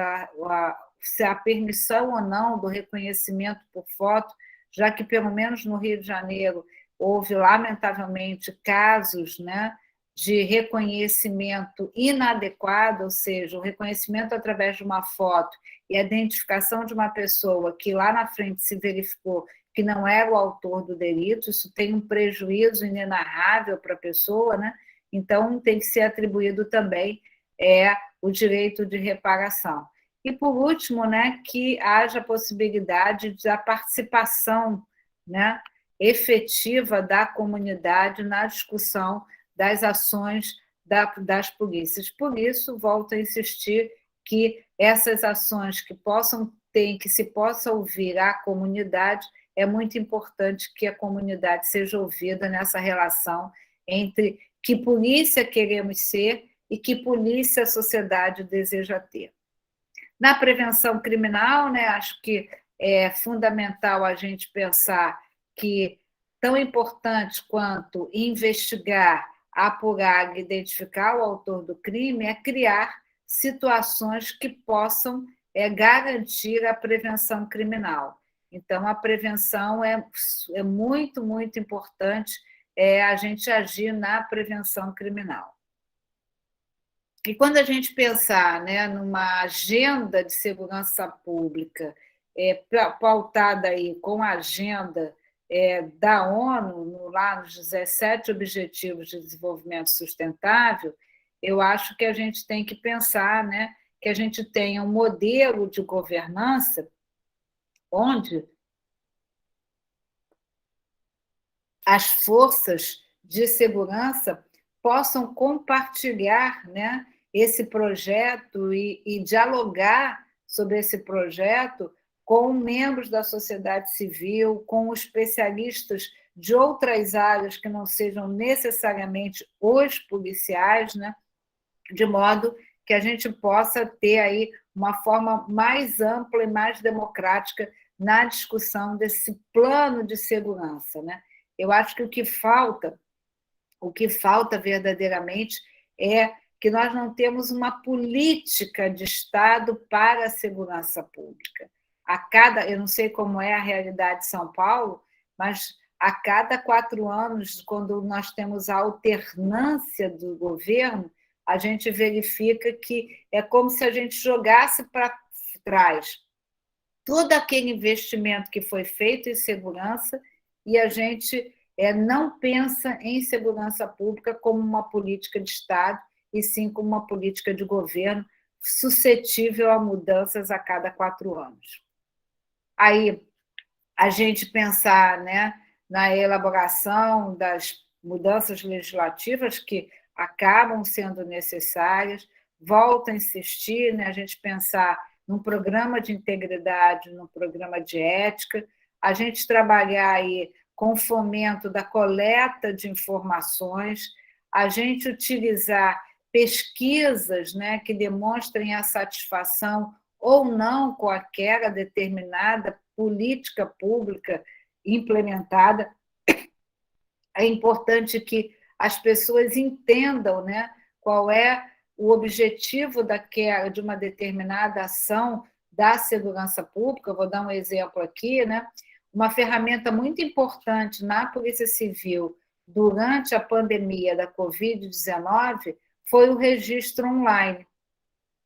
se há permissão ou não do reconhecimento por foto, já que, pelo menos no Rio de Janeiro, houve, lamentavelmente, casos, né, de reconhecimento inadequado, ou seja, o reconhecimento através de uma foto e a identificação de uma pessoa que lá na frente se verificou que não era o autor do delito. Isso tem um prejuízo inenarrável para a pessoa, né? Então, tem que ser atribuído também o direito de reparação. E, por último, né, que haja possibilidade da participação, né, efetiva da comunidade na discussão das ações das polícias. Por isso, volto a insistir que essas ações que se possa ouvir a comunidade, é muito importante que a comunidade seja ouvida nessa relação entre que polícia queremos ser e que polícia a sociedade deseja ter. Na prevenção criminal, né, acho que é fundamental a gente pensar que tão importante quanto investigar, apurar e identificar o autor do crime é criar situações que possam garantir a prevenção criminal. Então, a prevenção é muito, muito importante a gente agir na prevenção criminal. E quando a gente pensar, né, numa agenda de segurança pública pautada aí com a agenda da ONU, lá nos 17 Objetivos de Desenvolvimento Sustentável, eu acho que a gente tem que pensar, né, que a gente tenha um modelo de governança onde as forças de segurança possam compartilhar, né, esse projeto e dialogar sobre esse projeto com membros da sociedade civil, com especialistas de outras áreas que não sejam necessariamente os policiais, né, de modo que a gente possa ter aí uma forma mais ampla e mais democrática na discussão desse plano de segurança, né? Eu acho que o que falta verdadeiramente é que nós não temos uma política de Estado para a segurança pública. Eu não sei como é a realidade de São Paulo, mas a cada 4 anos, quando nós temos a alternância do governo, a gente verifica que é como se a gente jogasse para trás todo aquele investimento que foi feito em segurança e a gente não pensa em segurança pública como uma política de Estado, e sim como uma política de governo suscetível a mudanças a cada 4 anos. Aí, a gente pensar, né, na elaboração das mudanças legislativas que acabam sendo necessárias, volto a insistir, né, a gente pensar num programa de integridade, num programa de ética, a gente trabalhar aí com o fomento da coleta de informações, a gente utilizar pesquisas, né, que demonstrem a satisfação ou não com aquela determinada política pública implementada. É importante que as pessoas entendam, né, qual é o objetivo de uma determinada ação da segurança pública. Eu vou dar um exemplo aqui, né? Uma ferramenta muito importante na Polícia Civil durante a pandemia da Covid-19 foi o registro online.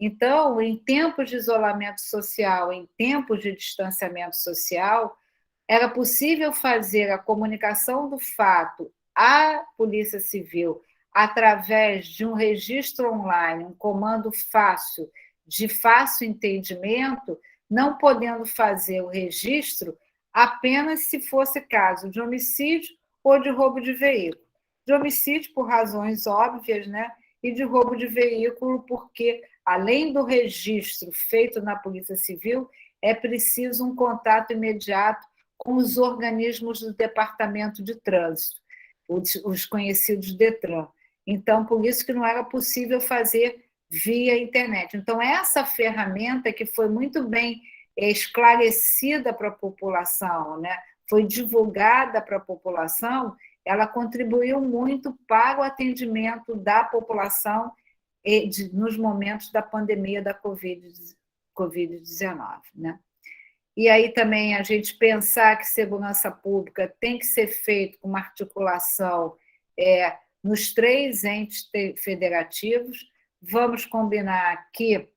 Então, em tempos de isolamento social, em tempos de distanciamento social, era possível fazer a comunicação do fato à Polícia Civil através de um registro online, um comando fácil, de fácil entendimento, não podendo fazer o registro apenas se fosse caso de homicídio ou de roubo de veículo. De homicídio por razões óbvias, né? E de roubo de veículo porque, além do registro feito na Polícia Civil, é preciso um contato imediato com os organismos do Departamento de Trânsito, os conhecidos DETRAN. Então, por isso que não era possível fazer via internet. Então, essa ferramenta que foi muito bem esclarecida para a população, né? Foi divulgada para a população, ela contribuiu muito para o atendimento da população nos momentos da pandemia da Covid-19, né? E aí também a gente pensar que segurança pública tem que ser feito com uma articulação nos 3 entes federativos. Vamos combinar que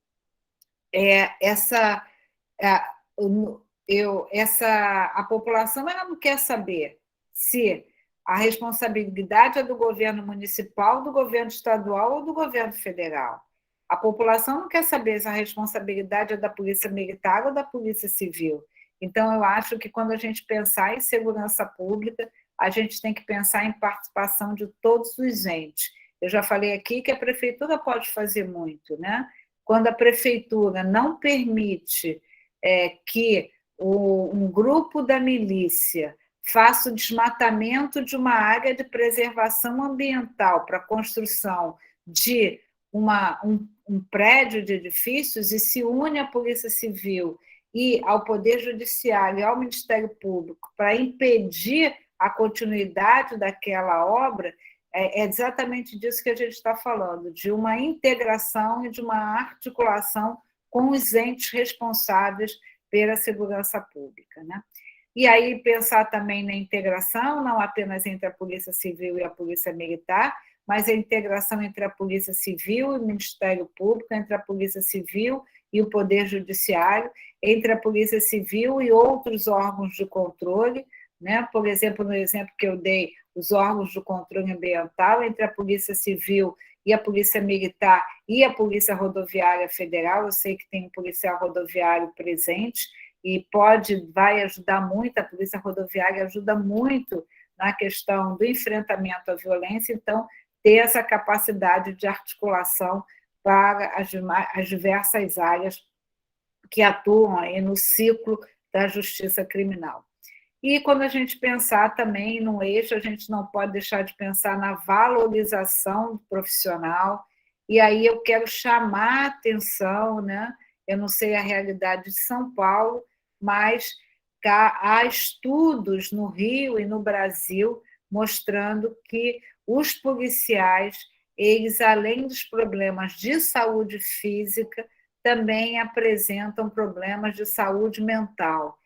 a população ela não quer saber se a responsabilidade é do governo municipal, do governo estadual ou do governo federal. A população não quer saber se a responsabilidade é da Polícia Militar ou da Polícia Civil. Então, eu acho que quando a gente pensar em segurança pública, a gente tem que pensar em participação de todos os entes. Eu já falei aqui que a prefeitura pode fazer muito, né? Quando a prefeitura não permite que um grupo da milícia faça o desmatamento de uma área de preservação ambiental para a construção de um prédio de edifícios e se une à Polícia Civil e ao Poder Judiciário e ao Ministério Público para impedir a continuidade daquela obra, é exatamente disso que a gente está falando, de uma integração e de uma articulação com os entes responsáveis pela segurança pública, né? E aí pensar também na integração, não apenas entre a Polícia Civil e a Polícia Militar, mas a integração entre a Polícia Civil e o Ministério Público, entre a Polícia Civil e o Poder Judiciário, entre a Polícia Civil e outros órgãos de controle, né? Por exemplo, no exemplo que eu dei, os órgãos de controle ambiental, entre a Polícia Civil e a Polícia Militar e a Polícia Rodoviária Federal. Eu sei que tem um policial rodoviário presente e vai ajudar muito, a Polícia Rodoviária ajuda muito na questão do enfrentamento à violência, então, ter essa capacidade de articulação para as diversas áreas que atuam aí no ciclo da justiça criminal. E quando a gente pensar também no eixo, a gente não pode deixar de pensar na valorização do profissional, e aí eu quero chamar a atenção, né? Eu não sei a realidade de São Paulo, mas há estudos no Rio e no Brasil mostrando que os policiais, eles, além dos problemas de saúde física, também apresentam problemas de saúde mental.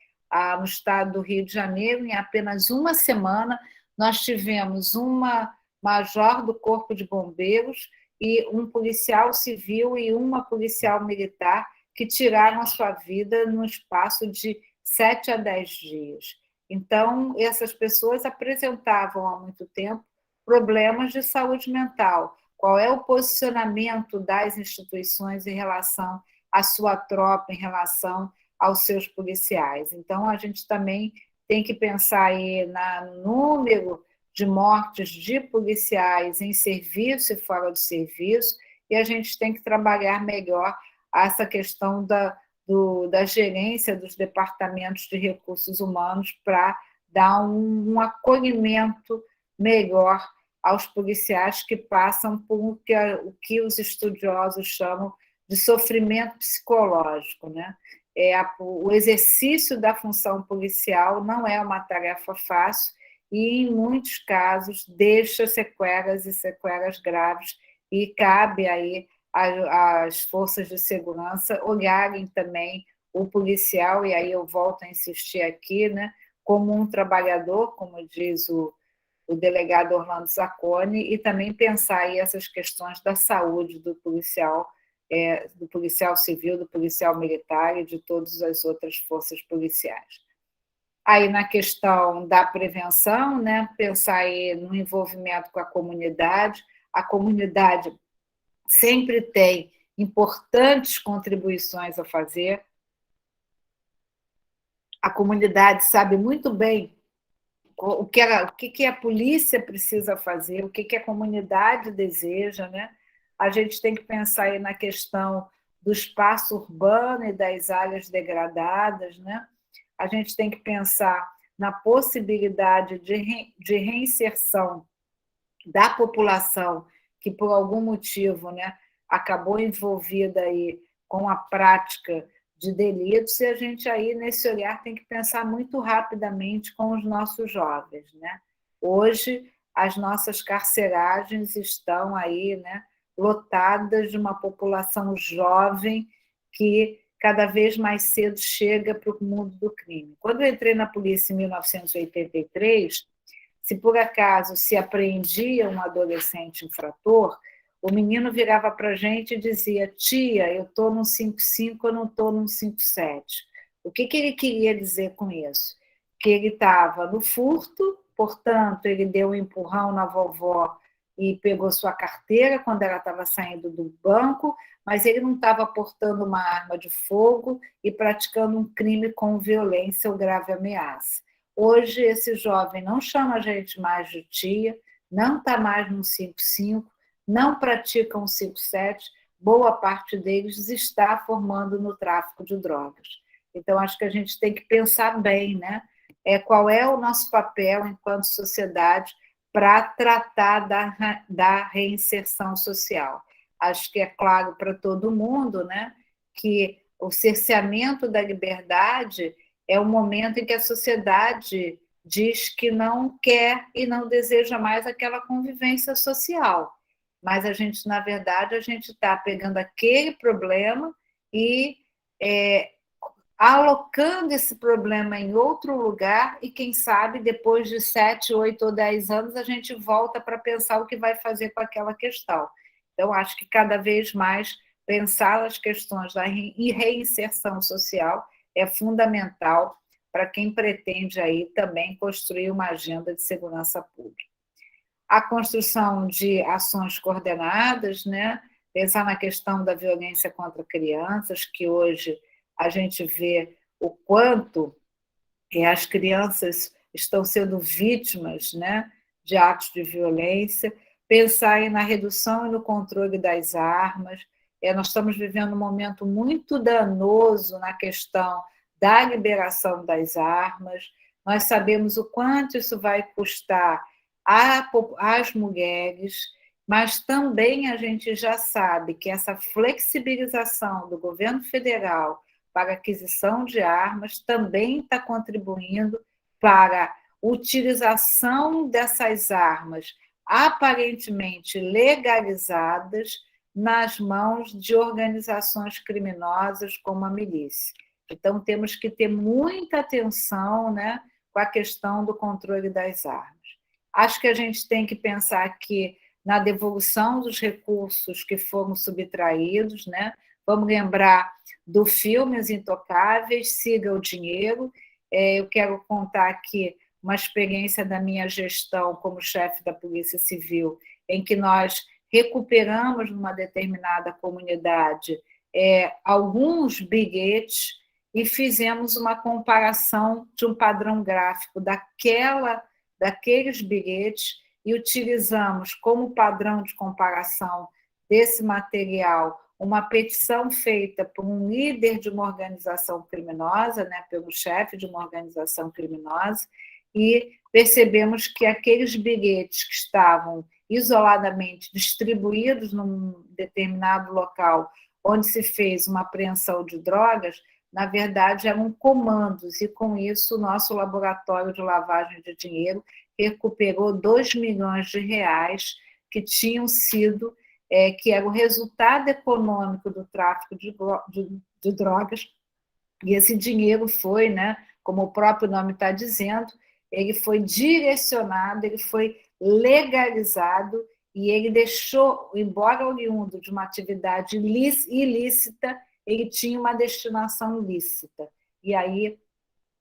No estado do Rio de Janeiro, em apenas uma semana, nós tivemos uma major do Corpo de Bombeiros e um policial civil e uma policial militar que tiraram a sua vida no espaço de 7 a 10 dias. Então, essas pessoas apresentavam há muito tempo problemas de saúde mental. Qual é o posicionamento das instituições em relação à sua tropa, em relação aos seus policiais? Então, a gente também tem que pensar aí no número de mortes de policiais em serviço e fora do serviço, e a gente tem que trabalhar melhor essa questão da gerência dos departamentos de recursos humanos para dar um acolhimento melhor aos policiais que passam por o que os estudiosos chamam de sofrimento psicológico, né? O exercício da função policial não é uma tarefa fácil e, em muitos casos, deixa sequelas e sequelas graves, e cabe aí às forças de segurança olharem também o policial, e aí eu volto a insistir aqui, né, como um trabalhador, como diz o delegado Orlando Zacconi, e também pensar aí essas questões da saúde do policial civil, do policial militar e de todas as outras forças policiais. Aí, na questão da prevenção, né, pensar aí no envolvimento com a comunidade sempre tem importantes contribuições a fazer. A comunidade sabe muito bem o que a polícia precisa fazer, o que a comunidade deseja, né? A gente tem que pensar aí na questão do espaço urbano e das áreas degradadas, né? A gente tem que pensar na possibilidade de reinserção da população que, por algum motivo, né, acabou envolvida aí com a prática de delitos, e a gente aí, nesse olhar, tem que pensar muito rapidamente com os nossos jovens, né? Hoje, as nossas carceragens estão aí, né, lotadas de uma população jovem que cada vez mais cedo chega para o mundo do crime. Quando eu entrei na polícia em 1983, se por acaso se apreendia um adolescente infrator, o menino virava para a gente e dizia: tia, eu estou num 5.5, eu não estou num 5.7. O que ele queria dizer com isso? Que ele estava no furto, portanto, ele deu um empurrão na vovó e pegou sua carteira quando ela estava saindo do banco, mas ele não estava portando uma arma de fogo e praticando um crime com violência ou grave ameaça. Hoje, esse jovem não chama a gente mais de tia, não está mais no 5.5, não pratica um 5.7, boa parte deles está formando no tráfico de drogas. Então, acho que a gente tem que pensar bem, né? Qual é o nosso papel enquanto sociedade para tratar da reinserção social. Acho que é claro para todo mundo, né, que o cerceamento da liberdade é o momento em que a sociedade diz que não quer e não deseja mais aquela convivência social. Mas a gente, na verdade, a gente está pegando aquele problema e alocando esse problema em outro lugar, e quem sabe depois de 7, 8 ou 10 anos a gente volta para pensar o que vai fazer com aquela questão. Então, acho que cada vez mais pensar as questões da reinserção social é fundamental para quem pretende aí também construir uma agenda de segurança pública. A construção de ações coordenadas, né? Pensar na questão da violência contra crianças, que hoje a gente vê o quanto as crianças estão sendo vítimas, né, de atos de violência. Pensar na redução e no controle das armas. Nós estamos vivendo um momento muito danoso na questão da liberação das armas. Nós sabemos o quanto isso vai custar às mulheres, mas também a gente já sabe que essa flexibilização do governo federal para a aquisição de armas, também está contribuindo para a utilização dessas armas aparentemente legalizadas nas mãos de organizações criminosas como a milícia. Então, temos que ter muita atenção, né, com a questão do controle das armas. Acho que a gente tem que pensar aqui na devolução dos recursos que foram subtraídos, né? Vamos lembrar do filme Os Intocáveis, Siga o Dinheiro. Eu quero contar aqui uma experiência da minha gestão como chefe da Polícia Civil, em que nós recuperamos numa determinada comunidade alguns bilhetes e fizemos uma comparação de um padrão gráfico daqueles bilhetes e utilizamos como padrão de comparação desse material uma petição feita por um líder de uma organização criminosa, né, pelo chefe de uma organização criminosa, e percebemos que aqueles bilhetes que estavam isoladamente distribuídos num determinado local onde se fez uma apreensão de drogas, na verdade, eram comandos, e com isso o nosso laboratório de lavagem de dinheiro recuperou 2 milhões de reais que tinham sido, que era o resultado econômico do tráfico de drogas, e esse dinheiro foi, né, como o próprio nome está dizendo, ele foi direcionado, ele foi legalizado, e ele deixou, embora oriundo de uma atividade ilícita, ele tinha uma destinação lícita. E aí,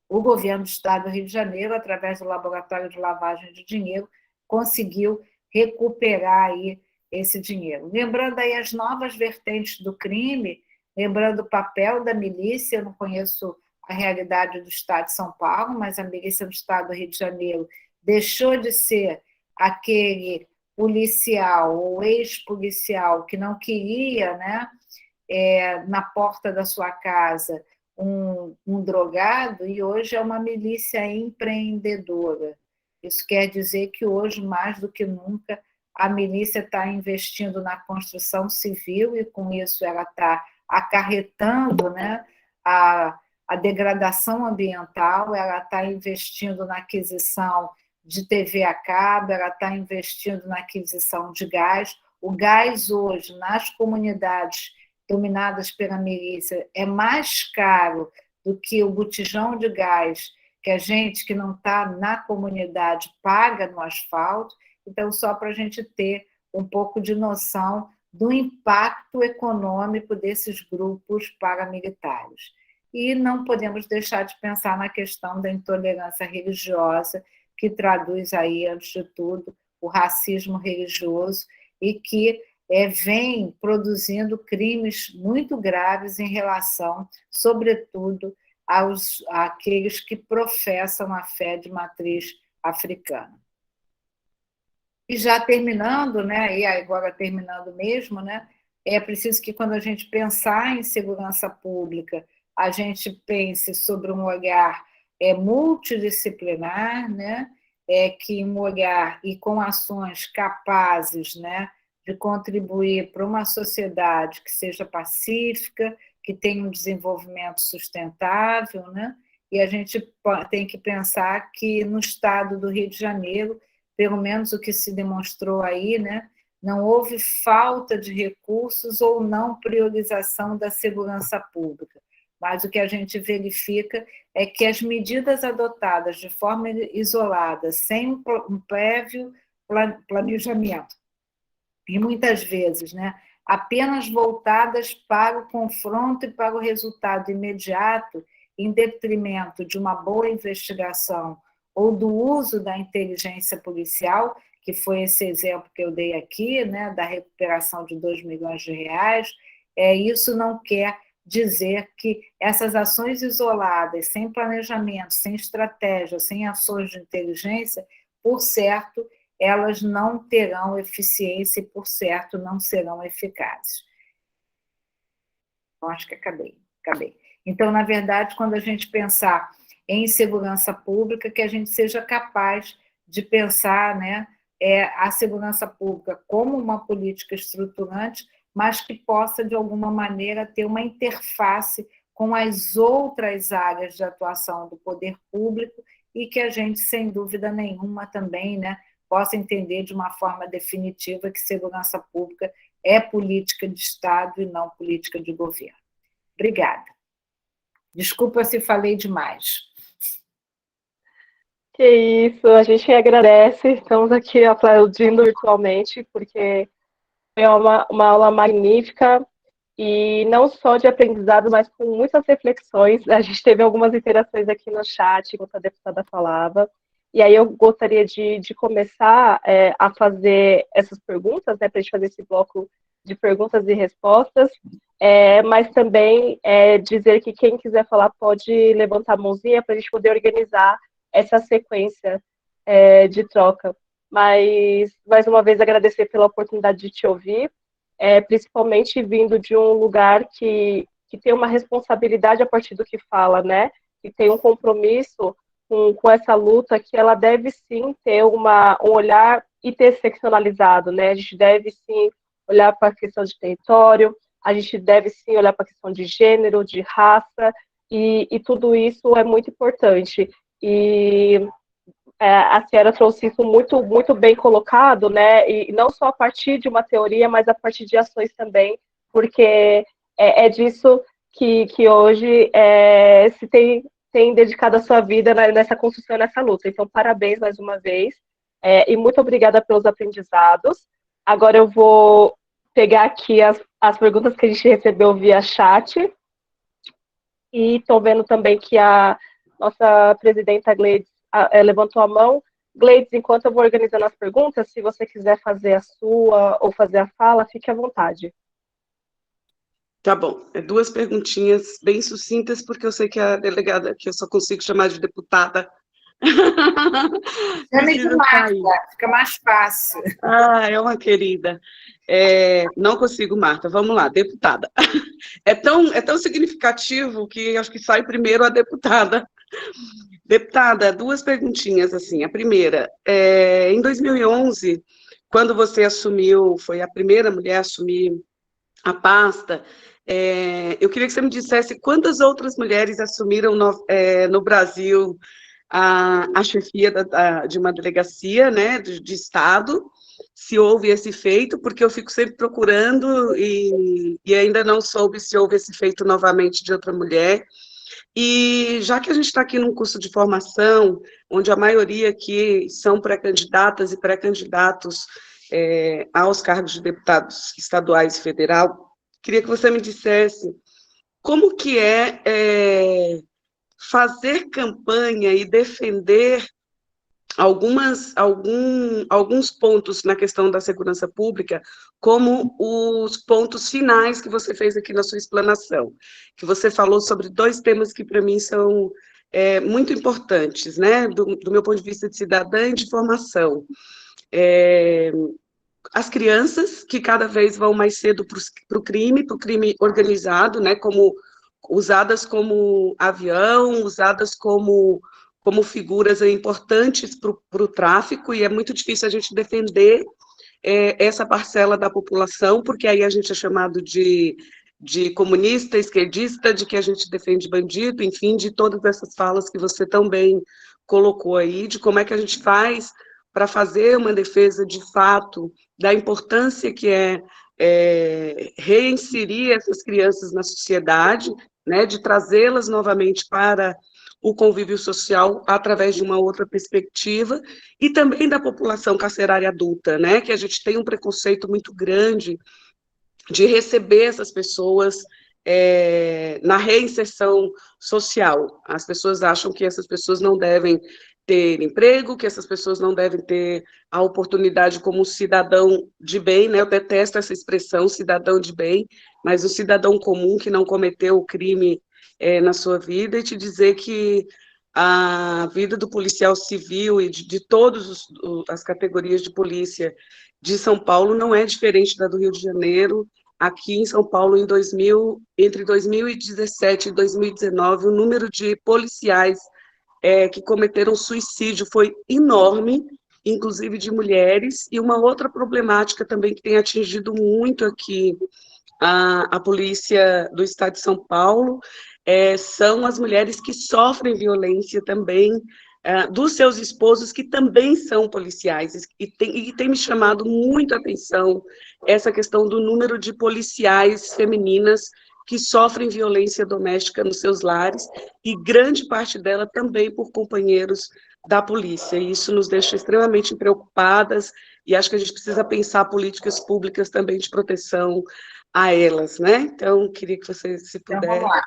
o governo do Estado do Rio de Janeiro, através do Laboratório de Lavagem de Dinheiro, conseguiu recuperar aí esse dinheiro. Lembrando aí as novas vertentes do crime, lembrando o papel da milícia, eu não conheço a realidade do Estado de São Paulo, mas a milícia do Estado do Rio de Janeiro deixou de ser aquele policial ou ex-policial que não queria, né, na porta da sua casa um drogado, e hoje é uma milícia empreendedora. Isso quer dizer que hoje, mais do que nunca, a milícia está investindo na construção civil e, com isso, ela está acarretando, né, a degradação ambiental, ela está investindo na aquisição de TV a cabo, ela está investindo na aquisição de gás. O gás hoje, nas comunidades dominadas pela milícia, é mais caro do que o botijão de gás que a gente que não está na comunidade paga no asfalto. Então, só para a gente ter um pouco de noção do impacto econômico desses grupos paramilitares. E não podemos deixar de pensar na questão da intolerância religiosa, que traduz aí, antes de tudo, o racismo religioso e que vem produzindo crimes muito graves em relação, sobretudo, àqueles que professam a fé de matriz africana. E já terminando, né, e agora terminando mesmo, né, é preciso que, quando a gente pensar em segurança pública, a gente pense sobre um olhar multidisciplinar, né, que um olhar e com ações capazes, né, de contribuir para uma sociedade que seja pacífica, que tenha um desenvolvimento sustentável, né? E a gente tem que pensar que no estado do Rio de Janeiro, pelo menos o que se demonstrou aí, né, não houve falta de recursos ou não priorização da segurança pública, mas o que a gente verifica é que as medidas adotadas de forma isolada, sem um prévio planejamento, e muitas vezes, né, apenas voltadas para o confronto e para o resultado imediato, em detrimento de uma boa investigação ou do uso da inteligência policial, que foi esse exemplo que eu dei aqui, né, da recuperação de 2 milhões de reais, isso não quer dizer que essas ações isoladas, sem planejamento, sem estratégia, sem ações de inteligência, por certo, elas não terão eficiência e, por certo, não serão eficazes. Acho que acabei. Então, na verdade, quando a gente pensar em segurança pública, que a gente seja capaz de pensar, né, a segurança pública como uma política estruturante, mas que possa, de alguma maneira, ter uma interface com as outras áreas de atuação do poder público e que a gente, sem dúvida nenhuma, também, né, possa entender de uma forma definitiva que segurança pública é política de Estado e não política de governo. Obrigada. Desculpa se falei demais. Que isso, a gente agradece, estamos aqui aplaudindo virtualmente, porque foi uma aula magnífica, e não só de aprendizado, mas com muitas reflexões. A gente teve algumas interações aqui no chat, enquanto a deputada falava, e aí eu gostaria de começar a fazer essas perguntas, né, para a gente fazer esse bloco de perguntas e respostas, mas também dizer que quem quiser falar pode levantar a mãozinha para a gente poder organizar essa sequência de troca. Mas, mais uma vez, agradecer pela oportunidade de te ouvir, principalmente vindo de um lugar que tem uma responsabilidade a partir do que fala, né? Que tem um compromisso com essa luta, que ela deve, sim, ter um olhar interseccionalizado, né? A gente deve, sim, olhar para a questão de território, a gente deve, sim, olhar para a questão de gênero, de raça, e tudo isso é muito importante. E a Ciara trouxe isso muito, muito bem colocado, né? E não só a partir de uma teoria, mas a partir de ações também, porque é disso que hoje se tem dedicado a sua vida nessa construção, nessa luta. Então, parabéns mais uma vez, e muito obrigada pelos aprendizados. Agora eu vou pegar aqui as perguntas que a gente recebeu via chat, e estou vendo também que a nossa presidenta Gleides levantou a mão. Gleides, enquanto eu vou organizando as perguntas, se você quiser fazer a sua ou fazer a fala, fique à vontade. Tá bom. Duas perguntinhas bem sucintas, porque eu sei que a delegada, que eu só consigo chamar de deputada, Chame de Marta, fica mais fácil. É uma querida. Não consigo, Marta. Vamos lá, deputada. É tão significativo que acho que sai primeiro a deputada. Deputada, duas perguntinhas, assim. A primeira, em 2011, quando você assumiu, foi a primeira mulher a assumir a pasta, eu queria que você me dissesse quantas outras mulheres assumiram no Brasil a chefia de uma delegacia, né, de Estado, se houve esse feito, porque eu fico sempre procurando e ainda não soube se houve esse feito novamente de outra mulher. E já que a gente está aqui num curso de formação, onde a maioria aqui são pré-candidatas e pré-candidatos aos cargos de deputados estaduais e federal, queria que você me dissesse como que fazer campanha e defender alguns pontos na questão da segurança pública, como os pontos finais que você fez aqui na sua explanação, que você falou sobre dois temas que para mim são muito importantes, né, do meu ponto de vista de cidadã e de formação. As crianças, que cada vez vão mais cedo para o crime organizado, né, usadas como avião, usadas como figuras importantes para o tráfico, e é muito difícil a gente defender essa parcela da população, porque aí a gente é chamado de comunista, esquerdista, de que a gente defende bandido, enfim, de todas essas falas que você também colocou aí, de como é que a gente faz para fazer uma defesa de fato da importância que reinserir essas crianças na sociedade, né, de trazê-las novamente para o convívio social através de uma outra perspectiva, e também da população carcerária adulta, né, que a gente tem um preconceito muito grande de receber essas pessoas na reinserção social. As pessoas acham que essas pessoas não devem ter emprego, que essas pessoas não devem ter a oportunidade como cidadão de bem, né? Eu detesto essa expressão, cidadão de bem, mas o cidadão comum que não cometeu o crime na sua vida, e te dizer que a vida do policial civil e de todas as categorias de polícia de São Paulo não é diferente da do Rio de Janeiro. Aqui em São Paulo, entre 2017 e 2019, o número de policiais que cometeram suicídio foi enorme, inclusive de mulheres. E uma outra problemática também que tem atingido muito aqui a polícia do estado de São Paulo são as mulheres que sofrem violência também, dos seus esposos, que também são policiais, e tem me chamado muito a atenção essa questão do número de policiais femininas que sofrem violência doméstica nos seus lares, e grande parte dela também por companheiros da polícia, e isso nos deixa extremamente preocupadas, e acho que a gente precisa pensar políticas públicas também de proteção a elas, né? Então, queria que você, se puder... Então, vamos lá.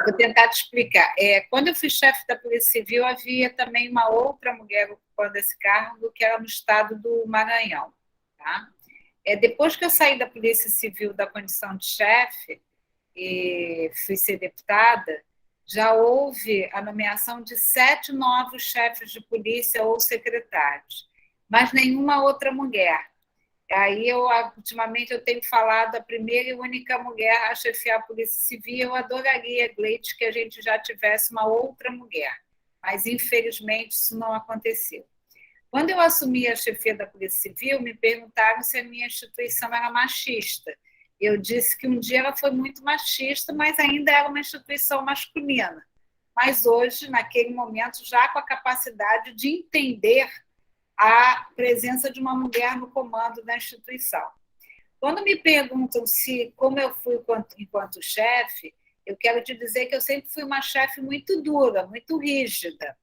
Vou tentar te explicar. Quando eu fui chefe da Polícia Civil, havia também uma outra mulher ocupando esse cargo, que era no estado do Maranhão. Tá? Depois que eu saí da Polícia Civil da condição de chefe e fui ser deputada, já houve a nomeação de 7 novos chefes de polícia ou secretários, mas nenhuma outra mulher. Aí, ultimamente, eu tenho falado a primeira e única mulher a chefiar a Polícia Civil. Eu adoraria, Gleide, que a gente já tivesse uma outra mulher, mas, infelizmente, isso não aconteceu. Quando eu assumi a chefia da Polícia Civil, me perguntaram se a minha instituição era machista. Eu disse que um dia ela foi muito machista, mas ainda era uma instituição masculina. Mas hoje, naquele momento, já com a capacidade de entender a presença de uma mulher no comando da instituição. Quando me perguntam como eu fui enquanto chefe, eu quero te dizer que eu sempre fui uma chefe muito dura, muito rígida,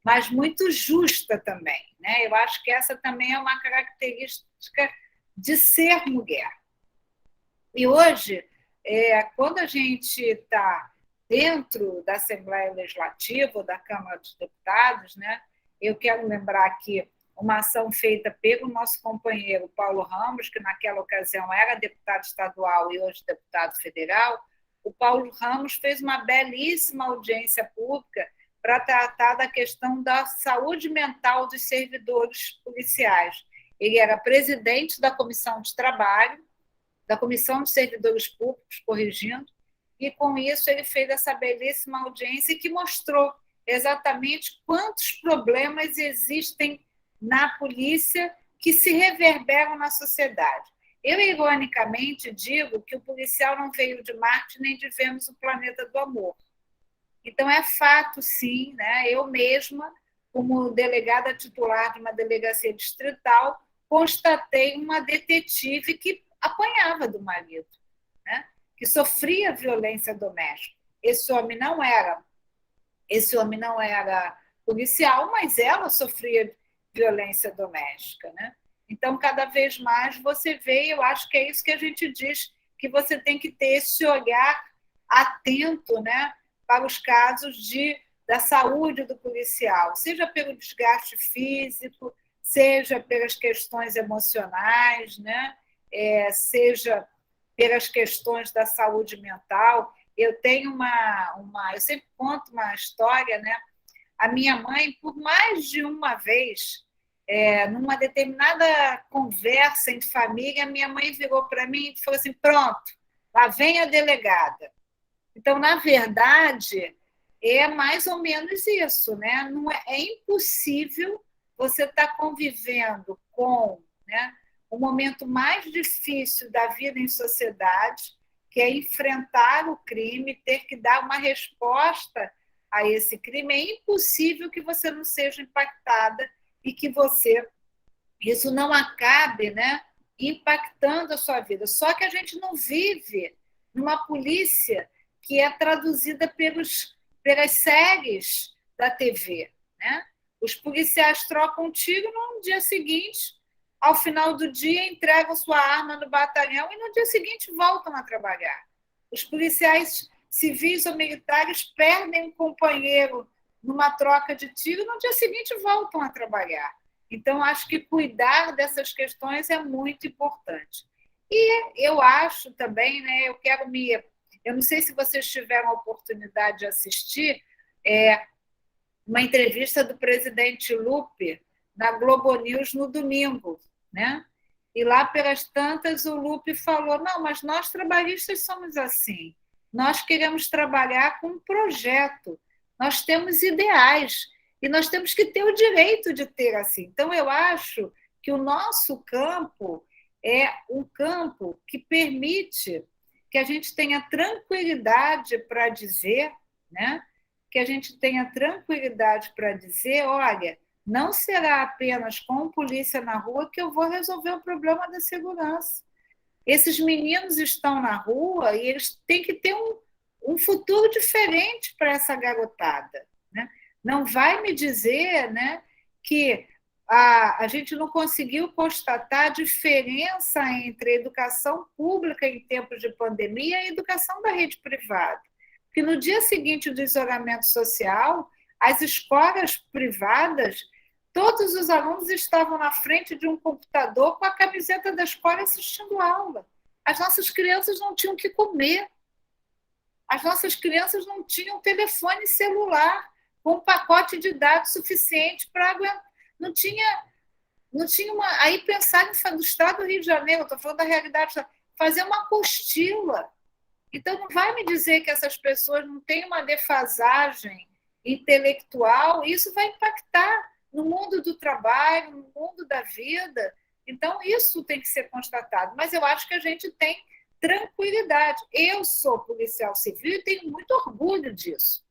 mas muito justa também, né? Eu acho que essa também é uma característica de ser mulher. E hoje, quando a gente está dentro da Assembleia Legislativa ou da Câmara dos Deputados, né, eu quero lembrar que uma ação feita pelo nosso companheiro Paulo Ramos, que naquela ocasião era deputado estadual e hoje deputado federal. O Paulo Ramos fez uma belíssima audiência pública para tratar da questão da saúde mental dos servidores policiais. Ele era presidente da Comissão de Trabalho, da Comissão de Servidores Públicos, corrigindo, e com isso ele fez essa belíssima audiência que mostrou exatamente quantos problemas existem na polícia que se reverberam na sociedade. Eu, ironicamente, digo que o policial não veio de Marte nem de Vênus, o planeta do amor. Então, é fato, sim, né? Eu mesma, como delegada titular de uma delegacia distrital, constatei uma detetive que apanhava do marido, né? Que sofria violência doméstica. Esse homem não era policial, mas ela sofria violência doméstica, né? Então, cada vez mais você vê, eu acho que é isso que a gente diz, que você tem que ter esse olhar atento, né, para os casos da saúde do policial, seja pelo desgaste físico, seja pelas questões emocionais, né, seja pelas questões da saúde mental. Eu tenho eu sempre conto uma história, né? A minha mãe, por mais de uma vez, numa determinada conversa em família, minha mãe virou para mim e falou assim: pronto, lá vem a delegada. Então, na verdade, é mais ou menos isso, né? Não é impossível você estar convivendo com, né, o momento mais difícil da vida em sociedade, que é enfrentar o crime, ter que dar uma resposta a esse crime. É impossível que você não seja impactada e que isso não acabe, né, impactando a sua vida. Só que a gente não vive numa polícia que é traduzida pelas séries da TV, né? Os policiais trocam tiro, no dia seguinte, ao final do dia, entregam sua arma no batalhão e no dia seguinte voltam a trabalhar. Os policiais civis ou militares perdem um companheiro numa troca de tiro e no dia seguinte voltam a trabalhar. Então, acho que cuidar dessas questões é muito importante. E eu acho também, né, eu não sei se vocês tiveram a oportunidade de assistir uma entrevista do presidente Lupe na Globo News no domingo, né? E lá pelas tantas o Lupe falou: não, mas nós trabalhistas somos assim, nós queremos trabalhar com um projeto, nós temos ideais e nós temos que ter o direito de ter assim. Então, eu acho que o nosso campo é um campo que permite que a gente tenha tranquilidade para dizer, né? Que a gente tenha tranquilidade para dizer, olha, não será apenas com polícia na rua que eu vou resolver o problema da segurança. Esses meninos estão na rua e eles têm que ter um futuro diferente para essa garotada, né? Não vai me dizer, né, que a gente não conseguiu constatar a diferença entre a educação pública em tempos de pandemia e a educação da rede privada. Porque no dia seguinte do isolamento social, as escolas privadas, todos os alunos estavam na frente de um computador com a camiseta da escola assistindo aula. As nossas crianças não tinham o que comer. As nossas crianças não tinham telefone celular com um pacote de dados suficiente para aguentar. Não tinha uma... Aí pensar no estado do Rio de Janeiro, estou falando da realidade, fazer uma apostila. Então, não vai me dizer que essas pessoas não têm uma defasagem intelectual, isso vai impactar no mundo do trabalho, no mundo da vida. Então, isso tem que ser constatado. Mas eu acho que a gente tem tranquilidade. Eu sou policial civil e tenho muito orgulho disso.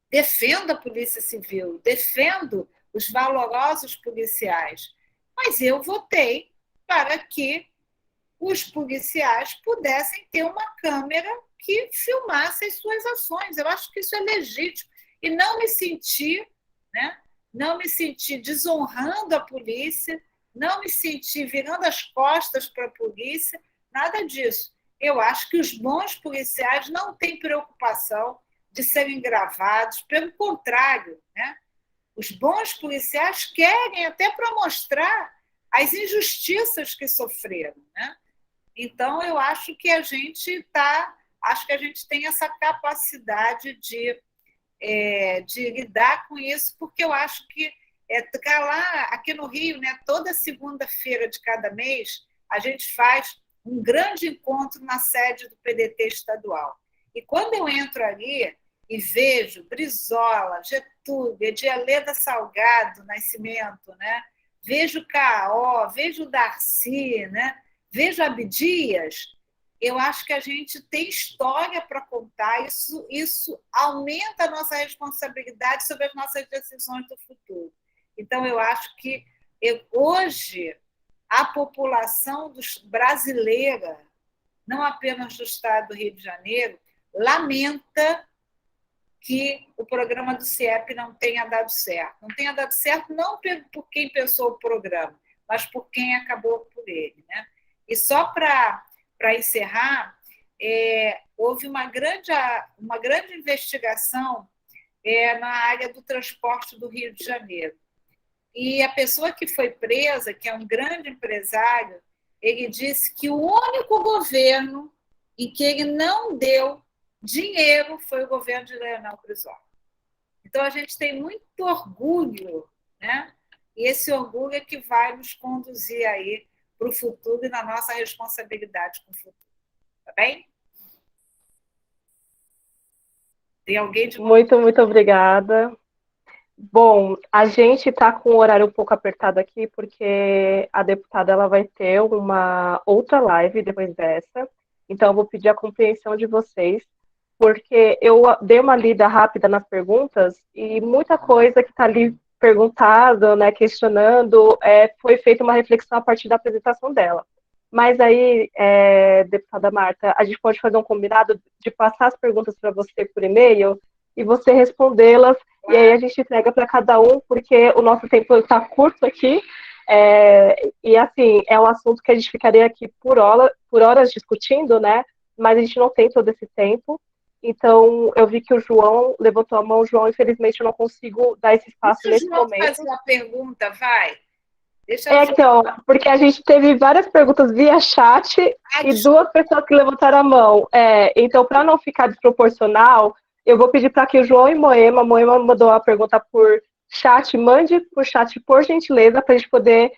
Defendo a Polícia Civil, defendo os valorosos policiais. Mas eu votei para que os policiais pudessem ter uma câmera que filmasse as suas ações. Eu acho que isso é legítimo. E não me sentir, né, não me sentir desonrando a polícia, não me sentir virando as costas para a polícia, nada disso. Eu acho que os bons policiais não têm preocupação de serem gravados, pelo contrário, né? Os bons policiais querem até para mostrar as injustiças que sofreram, né? Então, eu acho que a gente tem essa capacidade de lidar com isso, porque eu acho que lá, aqui no Rio, né, toda segunda-feira de cada mês, a gente faz um grande encontro na sede do PDT estadual. E quando eu entro ali e vejo Brizola, Getúlio, Edialeda Salgado Nascimento, né, vejo Caó, vejo Darcy, né, vejo Abdias, eu acho que a gente tem história para contar, isso aumenta a nossa responsabilidade sobre as nossas decisões do futuro. Então, eu acho que hoje a população brasileira, não apenas do estado do Rio de Janeiro, lamenta que o programa do CIEP não tenha dado certo. Não tenha dado certo não por quem pensou o programa, mas por quem acabou por ele, né? E só para encerrar, houve uma grande investigação na área do transporte do Rio de Janeiro. E a pessoa que foi presa, que é um grande empresário, ele disse que o único governo em que ele não deu dinheiro foi o governo de Leonel Brizola. Então, a gente tem muito orgulho, né? E esse orgulho é que vai nos conduzir aí para o futuro e na nossa responsabilidade com o futuro. Tá bem? Tem alguém de... Muito obrigada. Bom, a gente está com o horário um pouco apertado aqui, porque a deputada ela vai ter uma outra live depois dessa. Então, eu vou pedir a compreensão de vocês, porque eu dei uma lida rápida nas perguntas e muita coisa que está ali perguntado, né, questionando, foi feita uma reflexão a partir da apresentação dela. Mas aí, deputada Marta, a gente pode fazer um combinado de passar as perguntas para você por e-mail e você respondê-las, e aí a gente entrega para cada um, porque o nosso tempo está curto aqui, e assim, é um assunto que a gente ficaria aqui por horas discutindo, né? Mas a gente não tem todo esse tempo. Então, eu vi que o João levantou a mão. João, infelizmente, eu não consigo dar esse espaço nesse momento. Fazer uma pergunta, vai. Então, porque a gente teve várias perguntas via chat e duas pessoas que levantaram a mão. Então, para não ficar desproporcional, eu vou pedir para que o João e Moema mandou a pergunta por chat, mande por chat, por gentileza, para a gente poder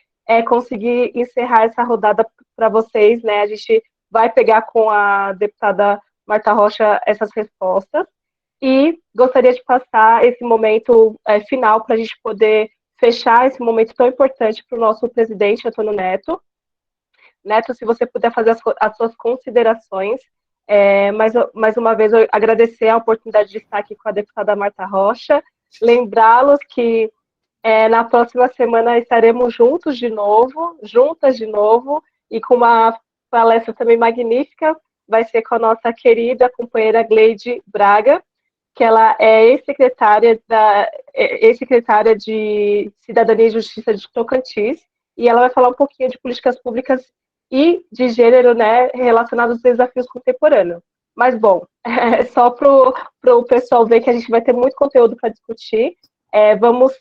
conseguir encerrar essa rodada para vocês, né? A gente vai pegar com a deputada Marta Rocha essas respostas e gostaria de passar esse momento final para a gente poder fechar esse momento tão importante para o nosso presidente, Antônio Neto. Neto, se você puder fazer as suas considerações Mais uma vez, eu agradecer a oportunidade de estar aqui com a deputada Marta Rocha, lembrá-los que na próxima semana estaremos juntas de novo, e com uma palestra também magnífica, vai ser com a nossa querida companheira Gleide Braga, que ela é ex-secretária de Cidadania e Justiça de Tocantins, e ela vai falar um pouquinho de políticas públicas e de gênero, né, relacionados aos desafios contemporâneos. Mas, bom, só para o pessoal ver que a gente vai ter muito conteúdo para discutir. Vamos,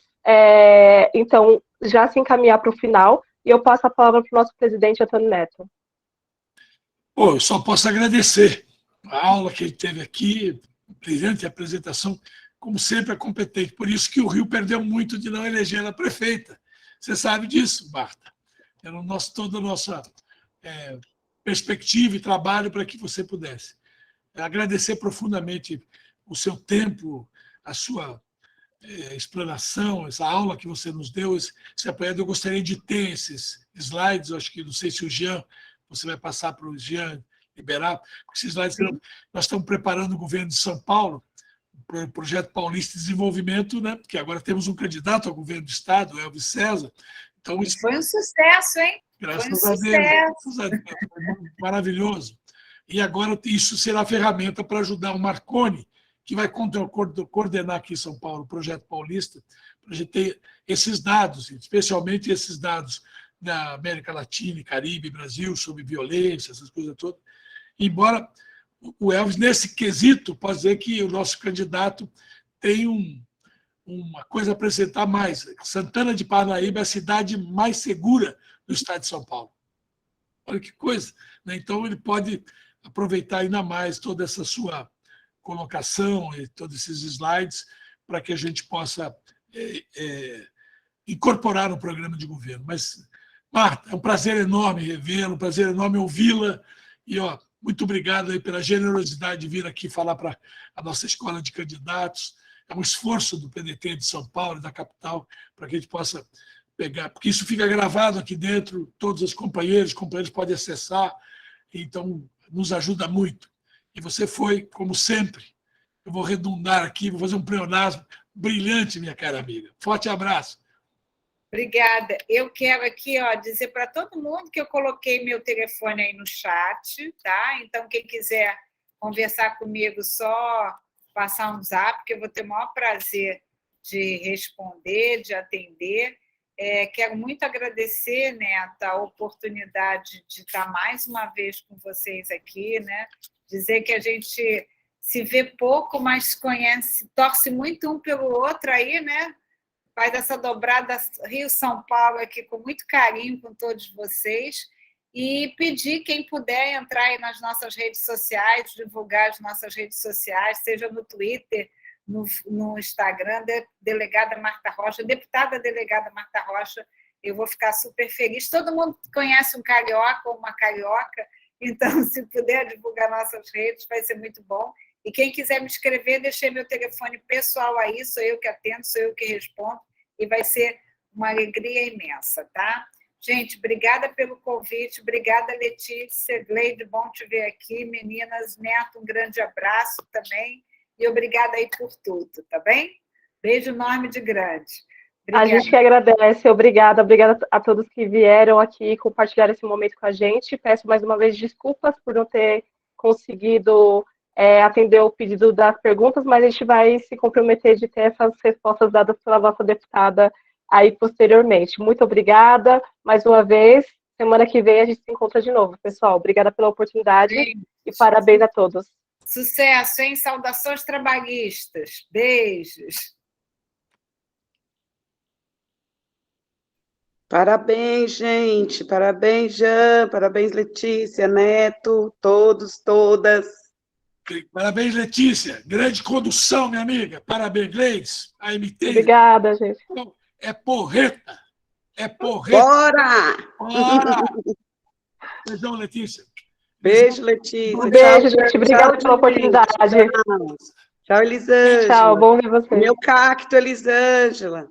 então, já se encaminhar para o final, e eu passo a palavra para o nosso presidente, Antônio Neto. Pô, eu só posso agradecer a aula que ele teve aqui, brilhante apresentação, como sempre é competente. Por isso que o Rio perdeu muito de não eleger ela prefeita. Você sabe disso, Marta. Era toda a nossa perspectiva e trabalho para que você pudesse. Agradecer profundamente o seu tempo, a sua explanação, essa aula que você nos deu, esse apoiado. Eu gostaria de ter esses slides, eu acho que não sei se o Jean, você vai passar para o Jean liberar, porque esses slides nós estamos preparando o governo de São Paulo, para o Projeto Paulista de Desenvolvimento, né? Porque agora temos um candidato ao governo do Estado, o Elvis César. Então, isso foi um sucesso, hein? Graças a Deus. Maravilhoso. E agora isso será ferramenta para ajudar o Marconi, que vai coordenar aqui em São Paulo o Projeto Paulista, para a gente ter esses dados, especialmente esses dados da América Latina e Caribe, Brasil, sobre violência, essas coisas todas. Embora o Elvis, nesse quesito, pode dizer que o nosso candidato tem uma coisa a apresentar mais. Santana de Parnaíba é a cidade mais segura do estado de São Paulo. Olha que coisa. Né? Então, ele pode aproveitar ainda mais toda essa sua colocação e todos esses slides para que a gente possa incorporar no programa de governo. Mas, Marta, é um prazer enorme revê-la, um prazer enorme ouvi-la. E, muito obrigado aí pela generosidade de vir aqui falar para a nossa escola de candidatos. É um esforço do PDT de São Paulo e da capital para que a gente possa pegar, porque isso fica gravado aqui dentro, todos os companheiros podem acessar, então nos ajuda muito. E você foi, como sempre, eu vou redundar aqui, vou fazer um pleonasmo brilhante, minha cara amiga. Forte abraço. Obrigada. Eu quero aqui dizer para todo mundo que eu coloquei meu telefone aí no chat, tá? Então, quem quiser conversar comigo, só passar um zap, que eu vou ter o maior prazer de responder, de atender. Quero muito agradecer, Neto, a oportunidade de estar mais uma vez com vocês aqui, né? Dizer que a gente se vê pouco, mas conhece, torce muito um pelo outro aí, né? Faz essa dobrada Rio-São Paulo aqui com muito carinho com todos vocês, e pedir quem puder entrar aí nas nossas redes sociais, divulgar as nossas redes sociais, seja no Twitter, no Instagram, delegada Marta Rocha, deputada delegada Marta Rocha, eu vou ficar super feliz. Todo mundo conhece um carioca ou uma carioca, então, se puder divulgar nossas redes, vai ser muito bom. E quem quiser me escrever, deixei meu telefone pessoal aí, sou eu que atendo, sou eu que respondo, e vai ser uma alegria imensa, tá? Gente, obrigada pelo convite, obrigada, Letícia, Gleide, bom te ver aqui, meninas, Neto, um grande abraço também, e obrigada aí por tudo, tá bem? Beijo enorme de grande. Obrigada. A gente que agradece, obrigada a todos que vieram aqui compartilhar esse momento com a gente. Peço mais uma vez desculpas por não ter conseguido atender o pedido das perguntas, mas a gente vai se comprometer de ter essas respostas dadas pela nossa deputada aí posteriormente. Muito obrigada, mais uma vez. Semana que vem a gente se encontra de novo, pessoal. Obrigada pela oportunidade e parabéns a todos. Sucesso, hein? Saudações trabalhistas. Beijos. Parabéns, gente. Parabéns, Jean. Parabéns, Letícia, Neto, todos, todas. Parabéns, Letícia. Grande condução, minha amiga. Parabéns, Gleides. AMT. Obrigada, gente. É porreta. É porreta. Bora! Bora! Beijão, Letícia. Beijo, Letícia. Um beijo, gente. Obrigada pela oportunidade. Tchau, Elisângela. Tchau, bom ver você. Meu cacto, Elisângela.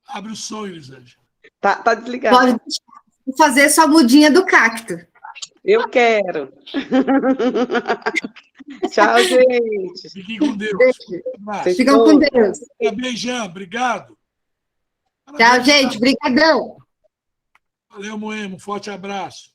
Abre o som, Elisângela. Tá desligado. Pode deixar. fazer sua mudinha do cacto. Eu quero. Tchau, gente. Fiquem com Deus. Beijo. Um abraço. Vocês Ficam com Deus. Beijão, obrigado. Tchau, gente. Brigadão. Valeu, Moema. Um forte abraço.